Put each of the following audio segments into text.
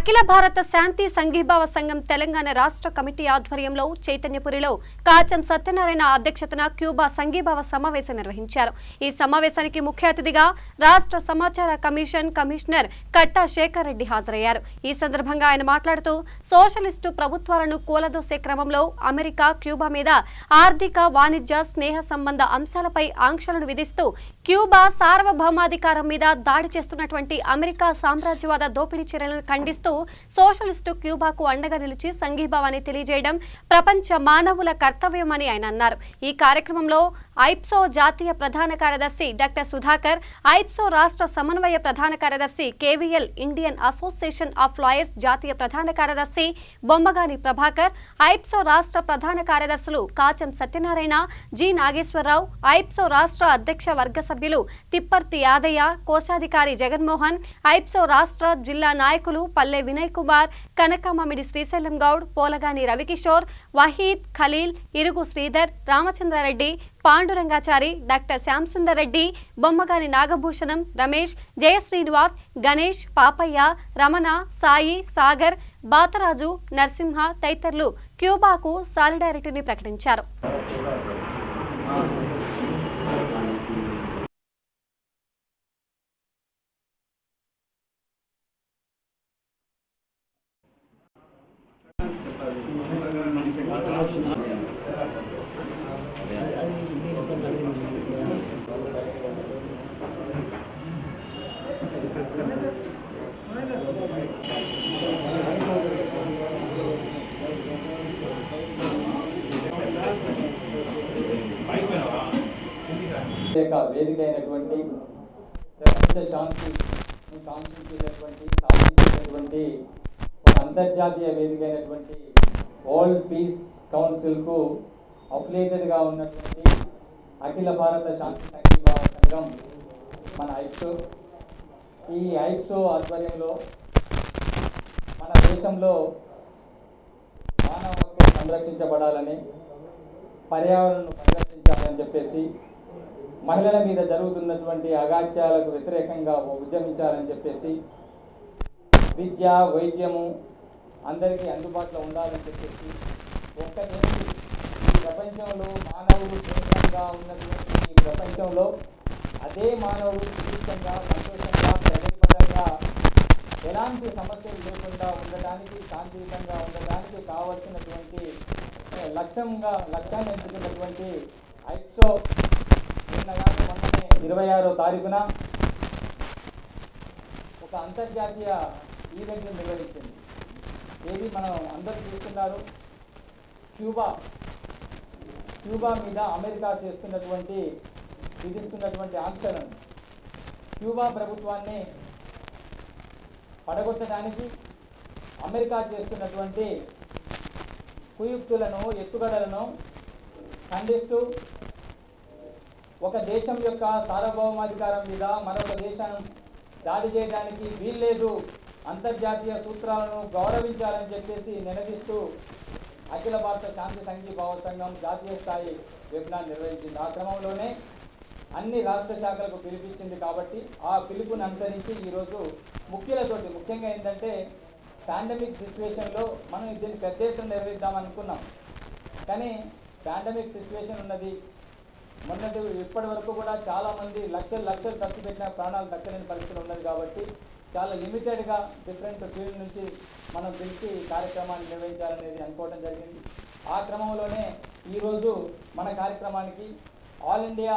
అఖిల భారత శాంతి సంఘీభావ సంఘం తెలంగాణ రాష్ట్ర కమిటీ ఆధ్వర్యంలో చైతన్యపురిలో కాచం సత్యనారాయణ అధ్యక్షతన క్యూబా సంఘీభావ సమావేశం నిర్వహించారు. ఈ సమావేశానికి ముఖ్య అతిథిగా రాష్ట్ర సమాచార కమిషన్ కమిషనర్ కట్టా శేఖర్ రెడ్డి హాజరయ్యారు. ఈ సందర్భంగా ఆయన మాట్లాడుతూ సోషలిస్టు ప్రభుత్వాలను కూలదోసే క్రమంలో అమెరికా క్యూబా మీద ఆర్థిక, వాణిజ్య, స్నేహ సంబంధ అంశాలపై ఆంక్షలను విధిస్తూ క్యూబా సార్వభౌమాధికారం మీద దాడి చేస్తున్నటువంటి అమెరికా సామ్రాజ్యవాద దోపిడీ చర్యలను ఖండిస్తూ సోషలిస్టు క్యూబాకు అండగా నిలిచి సంఘీభావాన్ని తెలియజేయడం ప్రపంచ మానవుల కర్తవ్యమని ఆయన అన్నారు. ఈ కార్యక్రమంలో ఐప్సో జాతీయ ప్రధాన కార్యదర్శి డాక్టర్ సుధాకర్, ఐప్సో రాష్ట్ర సమన్వయ ప్రధాన కార్యదర్శి KVL, Indian association of lawyers జాతీయ ప్రధాన కార్యదర్శి బొమ్మగాని ప్రభాకర్, ఐప్సో రాష్ట్ర ప్రధాన కార్యదర్శులు కాచం సత్యనారాయణ, జి నాగేశ్వరరావు, ఐప్సో రాష్ట్ర అధ్యక్ష వర్గ సభ్యులు తిప్పర్తి యాదయ్య, కోశాధికారి జగన్మోహన్, ఐప్సో రాష్ట్ర జిల్లా నాయకులు పల్లె వినయ్ కుమార్, కనకమామిడి శ్రీశైలం గౌడ్, పోలగాని రవికిషోర్, వహీద్, ఖలీల్, ఇరుగు శ్రీధర్, రామచంద్రారెడ్డి, పాండురంగాచారి, డాక్టర్ శ్యాంసుందర్ రెడ్డి, బొమ్మగాని నాగభూషణం, రమేష్, జయశ్రీనివాస్, గణేష్, పాపయ్య, రమణ, సాయి, సాగర్, బాతరాజు, నరసింహ తదితరులు క్యూబాకు సాలిడారిటీని ప్రకటించారు. వేదిక అయినటువంటి ప్రపంచ శాంతి కాంక్షించేటటువంటి సాధించేటటువంటి ఒక అంతర్జాతీయ వేదిక అయినటువంటి వరల్డ్ పీస్ కౌన్సిల్కు అఫిలియేటెడ్గా ఉన్నటువంటి అఖిల భారత శాంతి సంఘీభావ సంఘం మన ఐప్సో. ఈ ఐప్సో ఆధ్వర్యంలో మన దేశంలో మానవ హక్కులు సంరక్షించబడాలని, పర్యావరణను పరిరక్షించాలని చెప్పేసి, మహిళల మీద జరుగుతున్నటువంటి అగాత్యాలకు వ్యతిరేకంగా ఉద్యమించాలని చెప్పేసి, విద్య, వైద్యము అందరికీ అందుబాటులో ఉండాలని చెప్పేసి, ఒక్కటేంటి ఈ ప్రపంచంలో మానవుడు కేంద్రంగా ఉన్నటువంటి ఈ ప్రపంచంలో అదే మానవుడు సుభిక్షంగా, సంతోషంగా, ప్రగతిపరంగా, ఎలాంటి సమస్యలు లేకుండా ఉండడానికి, శాంతియుతంగా ఉండడానికి కావలసినటువంటి లక్ష్యాన్ని ఎంచుకున్నటువంటి ఐప్సో మొన్ననే 26వ తారీఖున ఒక అంతర్జాతీయ ఈవెంట్ను నిర్వహించింది. ఏది మనం అందరూ చూస్తున్నారు, క్యూబా మీద అమెరికా విధిస్తున్నటువంటి ఆంక్షలను, క్యూబా ప్రభుత్వాన్ని పడగొట్టడానికి అమెరికా చేస్తున్నటువంటి కుయుక్తులను, ఎత్తుగడలను ఖండిస్తూ ఒక దేశం యొక్క సార్వభౌమాధికారం మీద మరొక దేశం దాడి చేయడానికి వీల్లేదు, అంతర్జాతీయ సూత్రాలను గౌరవించాలని చెప్పేసి నినదిస్తూ అఖిల భారత శాంతి సంఘీభావ సంఘం జాతీయ స్థాయి వెబినార్ నిర్వహించింది. ఆ క్రమంలోనే అన్ని రాష్ట్ర శాఖలకు పిలిపించింది. కాబట్టి ఆ పిలుపును అనుసరించి ఈరోజు ముఖ్యంగా ఏంటంటే, పాండమిక్ సిచ్యువేషన్లో మనం దీన్ని పెద్ద ఎత్తున నిర్వహిద్దామనుకున్నాం. కానీ పాండమిక్ సిచ్యువేషన్ ఉన్నది. ఇప్పటి వరకు కూడా చాలామంది లక్షలు ఖర్చు పెట్టిన ప్రాణాలు దక్కలేని పరిస్థితులు ఉన్నది. కాబట్టి చాలా లిమిటెడ్గా డిఫరెంట్ ఫీల్డ్ నుంచి మనం పిలిచి కార్యక్రమాన్ని నిర్వహించాలనేది అనుకోవడం జరిగింది. ఆ క్రమంలోనే ఈరోజు మన కార్యక్రమానికి All India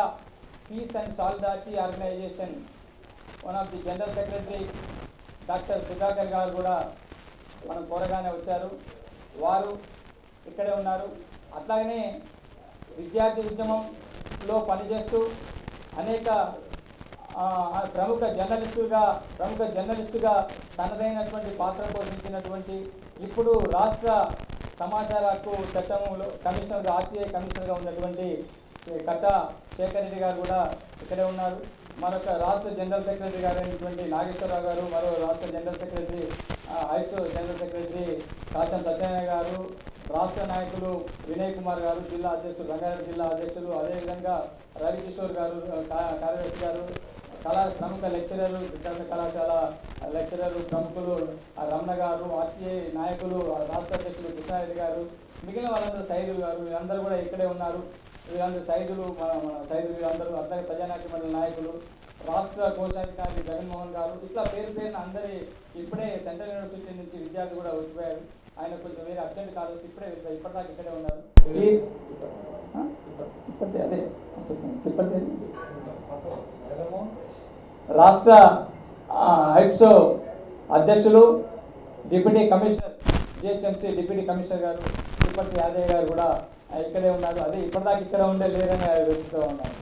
piece and solidarity Organisation one of the general secretary doctor Sudhakar garu కూడా మనం కోరగానే వచ్చారు. వారు ఇక్కడే ఉన్నారు. అట్లాగనే విద్యార్థి ఉద్యమంలో పనిచేస్తూ అనేక ప్రముఖ జర్నలిస్టుగా తనదైనటువంటి పాత్ర పోషించినటువంటి, ఇప్పుడు రాష్ట్ర సమాచార హక్కు చట్టంలో కమిషనర్గా, ఆర్టీఐ కమిషనర్గా ఉన్నటువంటి కట్టా శేఖర్ రెడ్డి గారు కూడా ఇక్కడే ఉన్నారు. మరొక రాష్ట్ర జనరల్ సెక్రటరీ గారు అయినటువంటి నాగేశ్వరరావు గారు, మరో రాష్ట్ర general secretary AIPSO general secretary Kacham Satyanarayana గారు, రాష్ట్ర నాయకులు వినయ్ కుమార్ గారు, జిల్లా అధ్యక్షులు, రంగారెడ్డి జిల్లా అధ్యక్షులు, అదేవిధంగా రవికిషోర్ గారు కార్యదర్శి గారు, ప్రముఖ లెక్చరర్, సిద్ధార్థ కళాశాల లెక్చరర్ ప్రముఖులు రమణ గారు, ఆర్టీఐ నాయకులు, రాష్ట్ర అధ్యక్షులు కృష్ణారెడ్డి గారు, మిగిలిన వాళ్ళందరూ సైదులు గారు, వీళ్ళందరూ కూడా ఇక్కడే ఉన్నారు. వీళ్ళందరూ సైదులు, మన సైదులు వీళ్ళందరూ, అట్లాగే ప్రజానాట్య మండలి నాయకులు, రాష్ట్ర కోశాధికారి జగన్మోహన్ గారు, ఇట్లా పేరున అందరి ఇప్పుడే సెంట్రల్ యూనివర్సిటీ నుంచి విద్యార్థి కూడా వచ్చిపోయారు. ఆయన కొంచెం వేరే అర్జెంట్ కాల్ వస్తే ఇప్పటిదాకా ఇక్కడే ఉన్నారు. రాష్ట్ర ఐప్సో అధ్యక్షులు deputy commissioner GHMC deputy commissioner గారు తిరుపతి యాదయ్య గారు కూడా ఇక్కడే ఉన్నారు. అదే ఇప్పటిదాకా ఇక్కడ ఉండే లేరని వెతుకుతూ ఉన్నారు.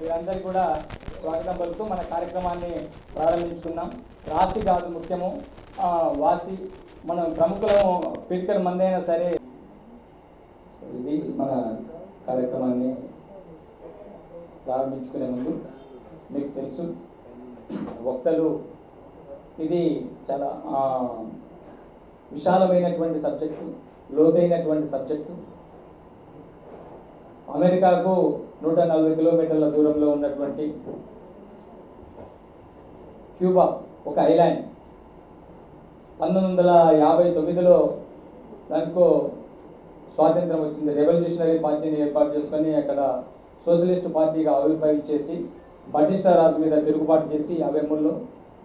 వీరందరికీ కూడా స్వాగతం పలుకుతూ మన కార్యక్రమాన్ని ప్రారంభించుకుందాం. రాశి కాదు ముఖ్యము, వాసి. మనం ప్రముఖులము పిడికల మంది అయినా సరే ఇది మన కార్యక్రమాన్ని ప్రారంభించుకునే ముందు మీకు తెలుసు వక్తలు ఇది చాలా విశాలమైనటువంటి సబ్జెక్టు, లోతైనటువంటి సబ్జెక్టు. అమెరికాకు 140 కిలోమీటర్ల దూరంలో ఉన్నటువంటి క్యూబా ఒక ఐలాండ్. 1959లో దానికో స్వాతంత్రం వచ్చింది. రెవల్యూషనరీ పార్టీని ఏర్పాటు చేసుకొని అక్కడ సోషలిస్ట్ పార్టీగా ఆవిర్భవించేసి బటిస్టా రాజు మీద తిరుగుబాటు చేసి 53లో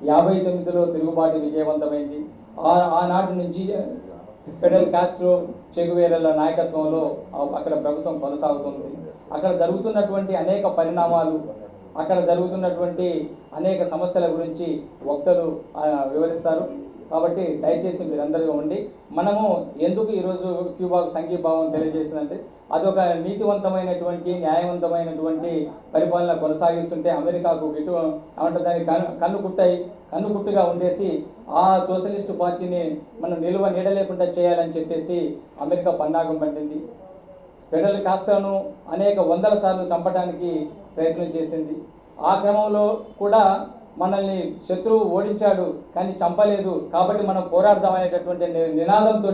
59లో తిరుగుబాటు విజయవంతమైంది. ఆనాటి నుంచి ఫెడరల్ కాస్ట్రో, చెగువేరాల నాయకత్వంలో అక్కడ ప్రభుత్వం కొనసాగుతుంది. అక్కడ జరుగుతున్నటువంటి అనేక పరిణామాలు, అక్కడ జరుగుతున్నటువంటి అనేక సమస్యల గురించి వక్తలు వివరిస్తారు. కాబట్టి దయచేసి మీరందరూ ఉండి, మనము ఎందుకు ఈరోజు క్యూబాకు సంఘీభావం తెలియజేసిందంటే అదొక నీతివంతమైనటువంటి, న్యాయవంతమైనటువంటి పరిపాలన కొనసాగిస్తుంటే అమెరికాకు ఏమంటే దాన్ని కన్నుకుట్టుగా ఉండేసి ఆ సోషలిస్టు పార్టీని మనం నిలువ నీడలేకుండా చేయాలని చెప్పేసి అమెరికా పన్నాగం పట్టింది. ఫెడరల్ కాస్ట్రోను అనేక వందల సార్లు చంపడానికి ప్రయత్నం చేసింది. ఆ క్రమంలో కూడా మనల్ని శత్రువు ఓడించాడు కానీ చంపలేదు, కాబట్టి మనం పోరాడదాం అనేటటువంటి నినాదంతో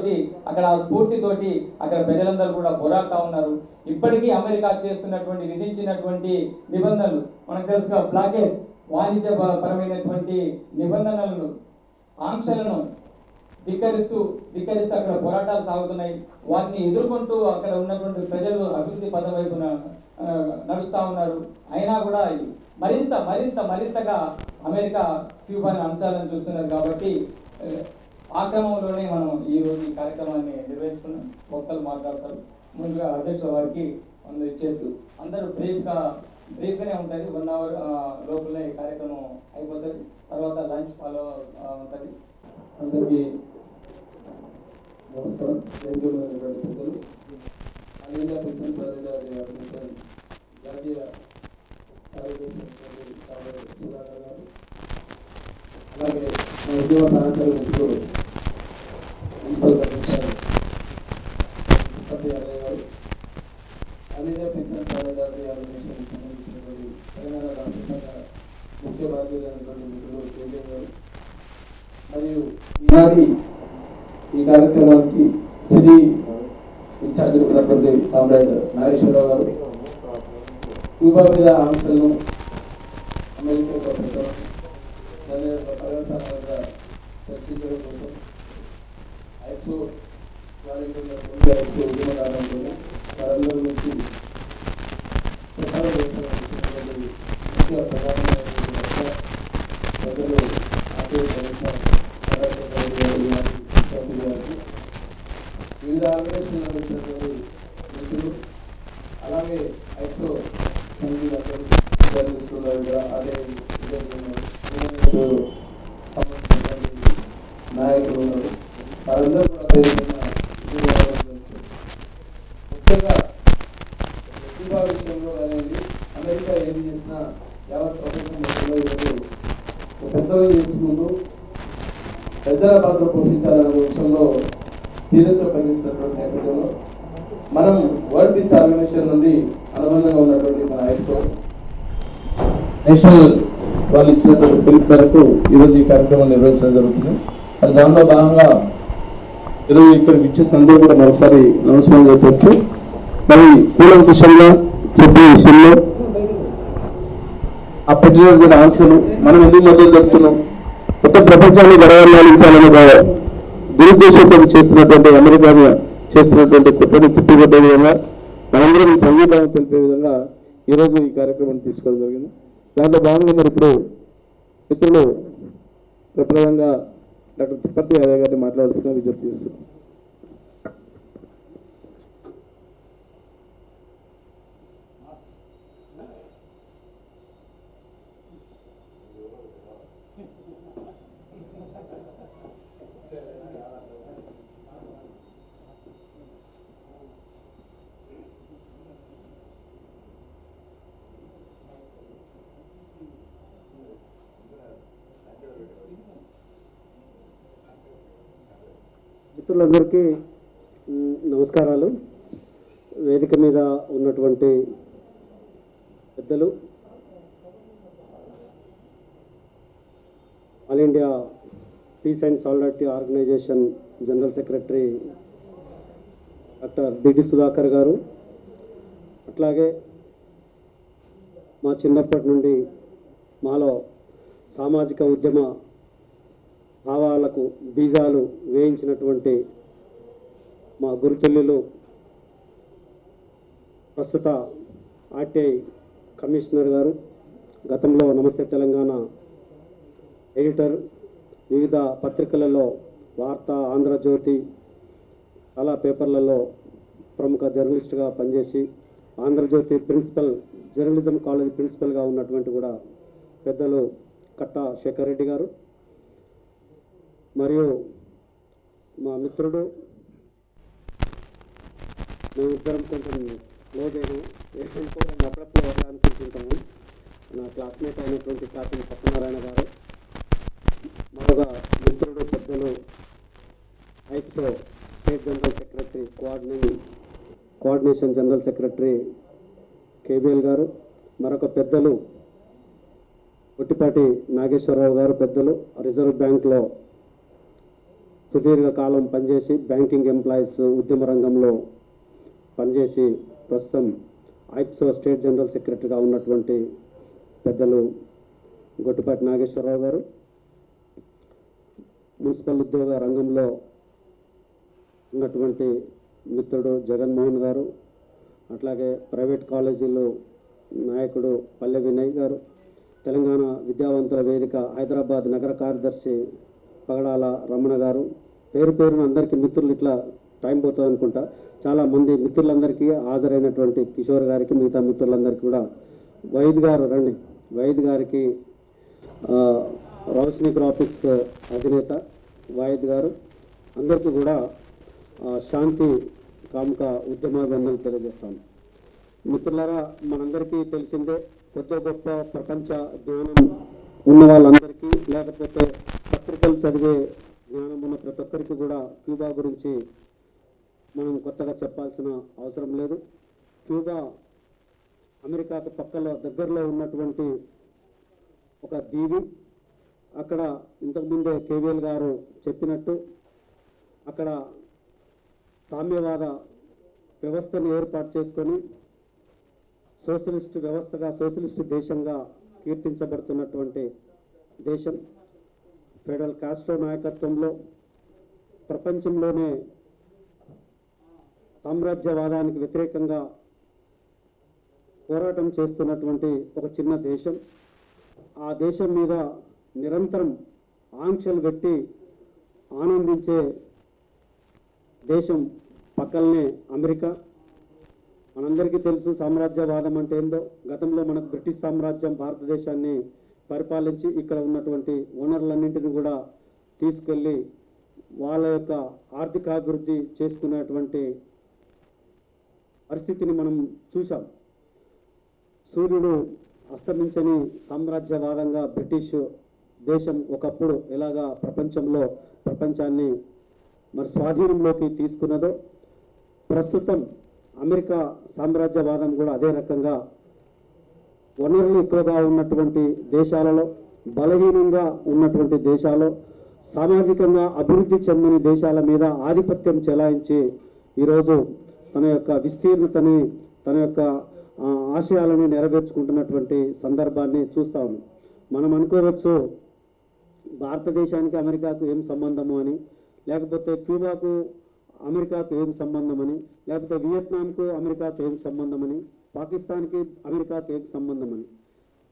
అక్కడ ఆ స్ఫూర్తితోటి అక్కడ ప్రజలందరూ కూడా పోరాడుతూ ఉన్నారు. ఇప్పటికీ అమెరికా చేస్తున్నటువంటి విధించినటువంటి నిబంధనలు మనకు తెలుసుగా, బ్లాకేడ్, వాణిజ్య పరమైనటువంటి నిబంధనలను, ఆంక్షలను ధిక్కరిస్తూ అక్కడ పోరాటాలు సాగుతున్నాయి. వాటిని ఎదుర్కొంటూ అక్కడ ఉన్నటువంటి ప్రజలు అభివృద్ధి పదం వైపున నడుస్తూ ఉన్నారు. అయినా కూడా మరింతగా అమెరికా క్యూబాని అంశాలను చూస్తున్నారు. కాబట్టి ఆ క్రమంలోనే మనం ఈరోజు ఈ కార్యక్రమాన్ని నిర్వహించుకున్నాం. వక్తలు మాట్లాడతారు. ముందుగా అధ్యక్షుల వారికి అందరూ ఇచ్చేస్తూ అందరూ బ్రీఫ్గానే ఉంటుంది. 1 అవర్ లోపలనే ఈ కార్యక్రమం అయిపోతుంది. తర్వాత లంచ్ ఫాలో ఉంటుంది. అందరికీ నమస్కారం. పెద్దలు అలీలా ప్రెసిడెంట్ జాతీయ కార్యదర్శి సుధాకర్ గారు, అలాగే మా ఉద్యోగ సహచర మిత్రులు మున్సిపల్ కమిషనర్ యాదయ్య గారు, అలీలా ప్రెసిడెంట్ ఆర్గనైజేషన్ సంబంధించినటువంటి తెలంగాణ రాష్ట్ర శాఖ ముఖ్య బాధ్యులైనటువంటి మిత్రులు కేజీఎం గారు, మరియు ఈనాటి ఈ కార్యక్రమానికి సిటీ ఇన్ఛార్జ్ ఉన్నటువంటి కామ్రేడ్ నాగేశ్వరరావు గారు, క్యూబా మీద ఆంక్షలను అమెరికా ప్రభుత్వం దాని యొక్క పర్యవసానంగా చర్చించడం కోసం ఐప్సో ఉద్యమకాలంలో వారందరి నుంచి ప్రచారం చేసినటువంటి ముఖ్య ప్రధానమైనటువంటి ప్రజలు వివిధ ఆర్గనైజేషన్లు వచ్చినటువంటి మిత్రులు, అలాగే ఐప్సో అదే సంబంధించినటువంటి నాయకులు ఉన్నారు. వారందరూ కూడా ముఖ్యంగా క్యూబా విషయంలో అనేది అమెరికా ఏం చేసినా యావత్ ప్రపంచం మొత్తంలో ఈరోజు పెద్దలు చేసుకుంటూ పెద్దల పాత్ర పోషించాలనే విషయంలో సీరియస్గా పనిచేస్తున్నటువంటి నేపథ్యంలో మనం వరల్డ్ పీస్ ఆర్గనైజేషన్ నుండి అనుబంధంగా ఉన్నటువంటి మన ఐప్సో నేషనల్ వాళ్ళు ఇచ్చినటువంటి పిలుపు మేరకు ఈరోజు ఈ కార్యక్రమం నిర్వహించడం జరుగుతుంది. మరి దానిలో భాగంగా ఈరోజు ఇక్కడికి ఇచ్చేసిన అందరూ కూడా మరోసారి నమస్కారం చెప్పవచ్చు. మరి కూలంకుషంగా చెప్పే విషయంలో పెట్టినటువంటి ఆంక్షలు మనం ఎందుకు మద్దతు చెప్తున్నాం, మొత్తం ప్రపంచాన్ని గడవలాడించాలని దురుద్దేశంతో చేస్తున్నటువంటి అమెరికా చేస్తున్నటువంటి కుట్రని తిప్పికొట్టే విధంగా మనందరం ఈ సంఘీభావం తెలిపే విధంగా ఈరోజు ఈ కార్యక్రమాన్ని తీసుకోవడం జరిగింది. దాంట్లో భాగంగా మరి ఇప్పుడు మిత్రులు ప్రప్రదంగా డాక్టర్ తిరుపతి యాదవ్ గారిని మాట్లాడాల్సిన విజ్ఞప్తి చేస్తున్నాం. మిత్రులందరికీ నమస్కారాలు. వేదిక మీద ఉన్నటువంటి పెద్దలు, all India piece and solidarity organisation general secretary doctor B D Sudhakar గారు, అట్లాగే మా చిన్నప్పటి నుండి మాలో సామాజిక ఉద్యమ భావాలకు బీజాలు వేయించినటువంటి మా గురుతుల్యులు, ప్రస్తుత ఆర్టీఐ కమిషనర్ గారు, గతంలో నమస్తే తెలంగాణ ఎడిటర్, వివిధ పత్రికలలో వార్త, ఆంధ్రజ్యోతి, చాలా పేపర్లలో ప్రముఖ జర్నలిస్ట్గా పనిచేసి ఆంధ్రజ్యోతి ప్రిన్సిపల్, జర్నలిజం కాలేజ్ ప్రిన్సిపల్గా ఉన్నటువంటి కూడా పెద్దలు కట్ట శేఖర్ రెడ్డి గారు, మరియు మా మిత్రుడు, మేమిద్దరం కొంచెం క్లోజ్ అయినాం, అప్పుడప్పుడు ఎలా అనుకుంటుంటాము, నా క్లాస్మేట్ అయినటువంటి కాసిన సత్యనారాయణ గారు, మరొక మిత్రుడు పెద్దలు ఐక్సో state general secretary, coordination general secretary K B L గారు, మరొక పెద్దలు ఒట్టిపాటి నాగేశ్వరరావు గారు, పెద్దలు రిజర్వ్ బ్యాంక్లో సుదీర్ఘ కాలం పనిచేసి బ్యాంకింగ్ ఎంప్లాయీస్ ఉద్యమ రంగంలో పనిచేసి ప్రస్తుతం ఐక్సో స్టేట్ జనరల్ సెక్రటరీగా ఉన్నటువంటి పెద్దలు గొట్టిపాటి నాగేశ్వరరావు గారు, మున్సిపల్ ఉద్యోగ రంగంలో ఉన్నటువంటి మిత్రుడు జగన్మోహన్ గారు, అట్లాగే ప్రైవేట్ కాలేజీలో నాయకుడు పల్లె వినయ్ గారు, తెలంగాణ విద్యావంతుల వేదిక హైదరాబాద్ నగర కార్యదర్శి పగడాల రమణ గారు, పేరు పేరున అందరికీ మిత్రులు, ఇట్లా టైం పోతుంది అనుకుంటా, చాలామంది మిత్రులందరికీ హాజరైనటువంటి కిషోర్ గారికి, మిగతా మిత్రులందరికీ కూడా, వైద్ గారు రండి, వైద్ గారికి రోషిని గ్రాఫిక్స్ అధినేత వైద్ గారు, అందరికీ కూడా శాంతి కాముక ఉద్యమాభివందనలు తెలియజేస్తాను. మిత్రులారా, మనందరికీ తెలిసిందే, కొద్ది గొప్ప ప్రపంచ జ్ఞానం ఉన్న వాళ్ళందరికీ, లేకపోతే పత్రికలు చదివే జ్ఞానం ఉన్న ప్రతి ఒక్కరికి కూడా క్యూబా గురించి మనం కొత్తగా చెప్పాల్సిన అవసరం లేదు. క్యూబా అమెరికాకు పక్కలో దగ్గరలో ఉన్నటువంటి ఒక దీవి. అక్కడ ఇంతకుముందే కేవీఎల్ గారు చెప్పినట్టు అక్కడ సామ్యవాద వ్యవస్థను ఏర్పాటు చేసుకొని సోషలిస్ట్ వ్యవస్థగా, సోషలిస్ట్ దేశంగా కీర్తించబడుతున్నటువంటి దేశం. ఫెడరల్ కాస్ట్రో నాయకత్వంలో ప్రపంచంలోనే సామ్రాజ్యవాదానికి వ్యతిరేకంగా పోరాటం చేస్తున్నటువంటి ఒక చిన్న దేశం. ఆ దేశం మీద నిరంతరం ఆంక్షలు పెట్టి ఆనందించే దేశం పక్కలనే అమెరికా. మనందరికీ తెలుసు సామ్రాజ్యవాదం అంటే ఏందో. గతంలో మనకు బ్రిటిష్ సామ్రాజ్యం భారతదేశాన్ని పరిపాలించి ఇక్కడ ఉన్నటువంటి వనరులన్నింటినీ కూడా తీసుకెళ్ళి వాళ్ళ యొక్క ఆర్థికాభివృద్ధి చేసుకునేటువంటి పరిస్థితిని మనం చూసాం. సూర్యుడు అస్తమించని సామ్రాజ్యవాదంగా బ్రిటిష్ దేశం ఒకప్పుడు ఎలాగా ప్రపంచాన్ని మరి స్వాధీనంలోకి తీసుకున్నదో, ప్రస్తుతం అమెరికా సామ్రాజ్యవాదం కూడా అదే రకంగా వనరులు ఎక్కువగా ఉన్నటువంటి దేశాలలో, బలహీనంగా ఉన్నటువంటి దేశాల్లో, సామాజికంగా అభివృద్ధి చెందని దేశాల మీద ఆధిపత్యం చెలాయించి ఈరోజు తన యొక్క విస్తీర్ణతని, తన యొక్క ఆశయాలను నెరవేర్చుకుంటున్నటువంటి సందర్భాన్ని చూస్తా ఉన్నాం. మనం అనుకోవచ్చు భారతదేశానికి అమెరికాకు ఏం సంబంధము అని, లేకపోతే క్యూబాకు అమెరికాకు ఏం సంబంధమని, లేకపోతే వియత్నాంకు అమెరికాకు ఏం సంబంధమని, పాకిస్తాన్కి అమెరికాకు ఏం సంబంధమని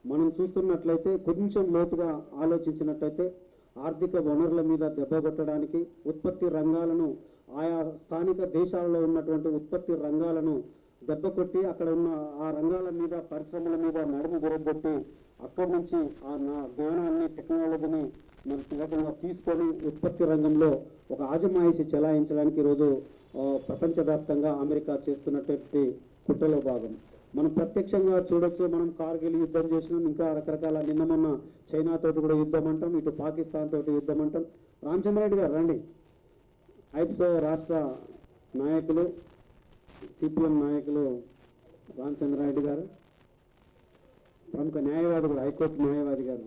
మనం చూస్తున్నట్లయితే, కొంచెం లోతుగా ఆలోచించినట్లయితే ఆర్థిక వనరుల మీద దెబ్బ కొట్టడానికి, ఉత్పత్తి రంగాలను ఆయా స్థానిక దేశాలలో ఉన్నటువంటి ఉత్పత్తి రంగాలను దెబ్బ కొట్టి అక్కడ ఉన్న ఆ రంగాల మీద పరిశ్రమల మీద నడుము గురగొట్టి అక్కడి నుంచి ఆ జ్ఞానాన్ని టెక్నాలజీని మరి తీవ్రంగా తీసుకొని ఉత్పత్తి రంగంలో ఒక ఆజమాయిషి చెలాయించడానికి ఈరోజు ప్రపంచవ్యాప్తంగా అమెరికా చేస్తున్నటువంటి కుట్రలో భాగం మనం ప్రత్యక్షంగా చూడొచ్చు. మనం కార్గిల్ యుద్ధం చేసినాం, ఇంకా రకరకాల నిన్న మొన్న చైనాతోటి కూడా యుద్ధం అంటాం, ఇటు పాకిస్తాన్ తోటి యుద్ధం అంటాం. రామచంద్రరెడ్డి గారు రండి, ఐప్సో రాష్ట్ర నాయకులు, సిపిఎం నాయకులు రామచంద్రారెడ్డి గారు, ప్రముఖ న్యాయవాది కూడా, హైకోర్టు న్యాయవాది గారు.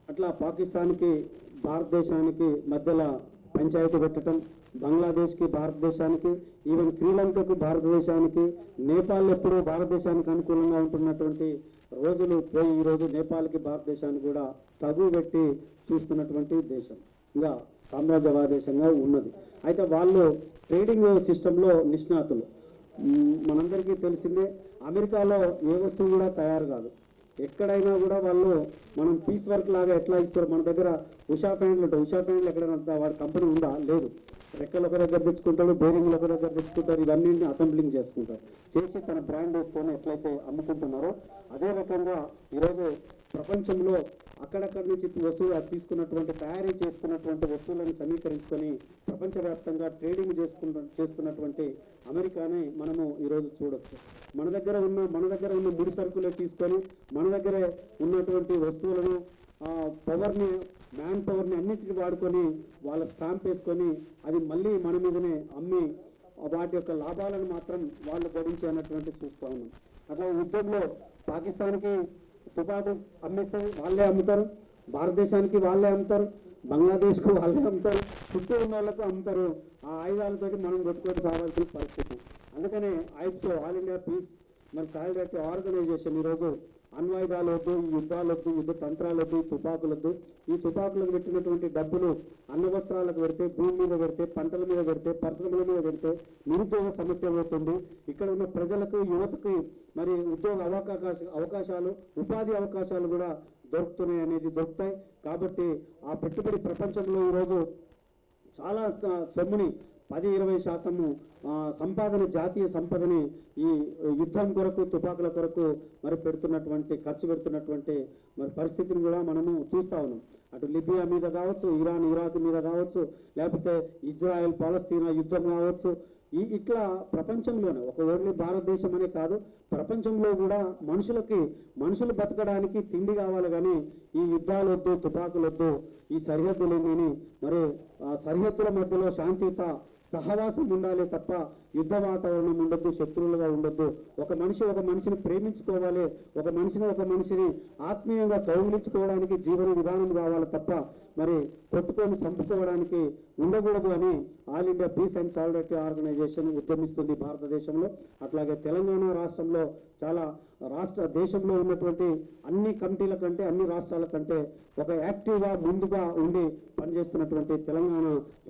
అట్లా పాకిస్తాన్కి భారతదేశానికి మధ్యలో పంచాయతీ పెట్టడం, బంగ్లాదేశ్కి భారతదేశానికి, ఈవెన్ శ్రీలంకకు భారతదేశానికి, నేపాల్ ఎప్పుడూ భారతదేశానికి అనుకూలంగా ఉంటున్నటువంటి రోజులు పోయి ఈరోజు నేపాల్కి భారతదేశానికి కూడా తగు పెట్టి చూస్తున్నటువంటి దేశం, ఇంకా సామ్రాజ్యవాద దేశంగా ఉన్నది. అయితే వాళ్ళు ట్రేడింగ్ సిస్టంలో నిష్ణాతులు. మనందరికీ తెలిసిందే, అమెరికాలో ఏ వస్తువు కూడా తయారు కాదు. ఎక్కడైనా కూడా వాళ్ళు మనం పీస్ వర్క్ లాగా ఎట్లా ఇస్తారు, మన దగ్గర ఉషా ప్యాంట్లు ఉంటాయి, ఉషా ప్యాంట్లు ఎక్కడైనా వాడి కంపెనీ ఉందా? లేదు. రెక్కలు ఒక దగ్గర తెచ్చుకుంటాడు, బేరింగ్లు ఒక దగ్గర తెచ్చుకుంటారు, ఇవన్నీ అసెంబ్లింగ్ చేసుకుంటారు, చేసి తన బ్రాండ్ వేసుకొని ఎట్లయితే అమ్ముకుంటున్నారో అదే రకంగా ఈరోజు ప్రపంచంలో అక్కడక్కడి నుంచి వస్తువులు తీసుకున్నటువంటి తయారీ చేసుకున్నటువంటి వస్తువులను సమీకరించుకొని ప్రపంచవ్యాప్తంగా ట్రేడింగ్ చేస్తున్నటువంటి అమెరికాని మనము ఈరోజు చూడొచ్చు. మన దగ్గర ఉన్న ముడి సరుకులు తీసుకొని మన దగ్గరే ఉన్నటువంటి వస్తువులను పవర్ని, మ్యాన్ పవర్ని అన్నిటికీ వాడుకొని వాళ్ళ స్టాంప్ వేసుకొని అది మళ్ళీ మన మీదనే అమ్మి వాటి యొక్క లాభాలను మాత్రం వాళ్ళు గడించి అన్నటువంటి చూస్తూ ఉన్నాం. అట్లా యుద్ధంలో పాకిస్తాన్కి తుపాకు అమ్మేస్తే వాళ్ళే అమ్ముతారు, భారతదేశానికి వాళ్ళే అమ్ముతారు, బంగ్లాదేశ్కు వాళ్ళే అమ్ముతారు, చుట్టూ ఉన్న వాళ్ళకు అమ్ముతారు. ఆ ఆయుధాలతోటి మనం కొట్టుకొని సాగాల్సిన పరిస్థితి. అందుకనే ఐప్సో, ఆల్ ఇండియా పీస్ మరి సాలిడారిటీ ఆర్గనైజేషన్ ఈరోజు అణ్వాయుధాలు వద్దు, ఈ యుద్ధాలు వద్దు, యుద్ధ తంత్రాలు వద్దు, ఈ తుపాకులు వద్దు, ఈ తుపాకులకు పెట్టినటువంటి డబ్బులు అన్న వస్త్రాలకు పెడితే, భూమి మీద పెడితే, పంటల మీద పెడితే, పరిశ్రమల మీద పెడితే నిరుద్యోగ సమస్య అవుతుంది. ఇక్కడ ఉన్న ప్రజలకు, యువతకు మరి ఉద్యోగ అవకాశాలు, ఉపాధి అవకాశాలు కూడా దొరుకుతున్నాయి అనేది దొరుకుతాయి. కాబట్టి ఆ పెట్టుబడి ప్రపంచంలో ఈరోజు చాలా సొమ్ముని 10-20% సంపాదన, జాతీయ సంపదని ఈ యుద్ధం కొరకు, తుపాకుల కొరకు మరి ఖర్చు పెడుతున్నటువంటి మరి పరిస్థితిని కూడా మనము చూస్తూ ఉన్నాం. అటు లిబియా మీద కావచ్చు, ఇరాన్ ఇరాక్ మీద కావచ్చు, లేకపోతే ఇజ్రాయెల్ పాలస్తీనా యుద్ధం కావచ్చు, ఇట్లా ప్రపంచంలోనే ఒక ఓన్లీ భారతదేశం అనే కాదు, ప్రపంచంలో కూడా మనుషులు బతకడానికి తిండి కావాలి, కానీ ఈ యుద్ధాలు వద్దు, తుపాకులు వద్దు, ఈ సరిహద్దులేని మరి సరిహద్దుల మధ్యలో శాంతియుత సహవాసం ఉండాలి తప్ప యుద్ధ వాతావరణం ఉండొద్దు, శత్రువులుగా ఉండొద్దు. ఒక మనిషిని ప్రేమించుకోవాలి, ఒక మనిషిని ఆత్మీయంగా కౌగిలించుకోవడానికి జీవన విధానం కావాలి తప్ప మరి కొట్టుకొని చంపుకోవడానికి ఉండకూడదు అని all India piece and solidarity organisation ఉద్యమిస్తుంది భారతదేశంలో. అట్లాగే తెలంగాణ రాష్ట్రంలో చాలా దేశంలో ఉన్నటువంటి అన్ని కమిటీల కంటే, అన్ని రాష్ట్రాల కంటే ఒక యాక్టివ్గా ముందుగా ఉండి పనిచేస్తున్నటువంటి తెలంగాణ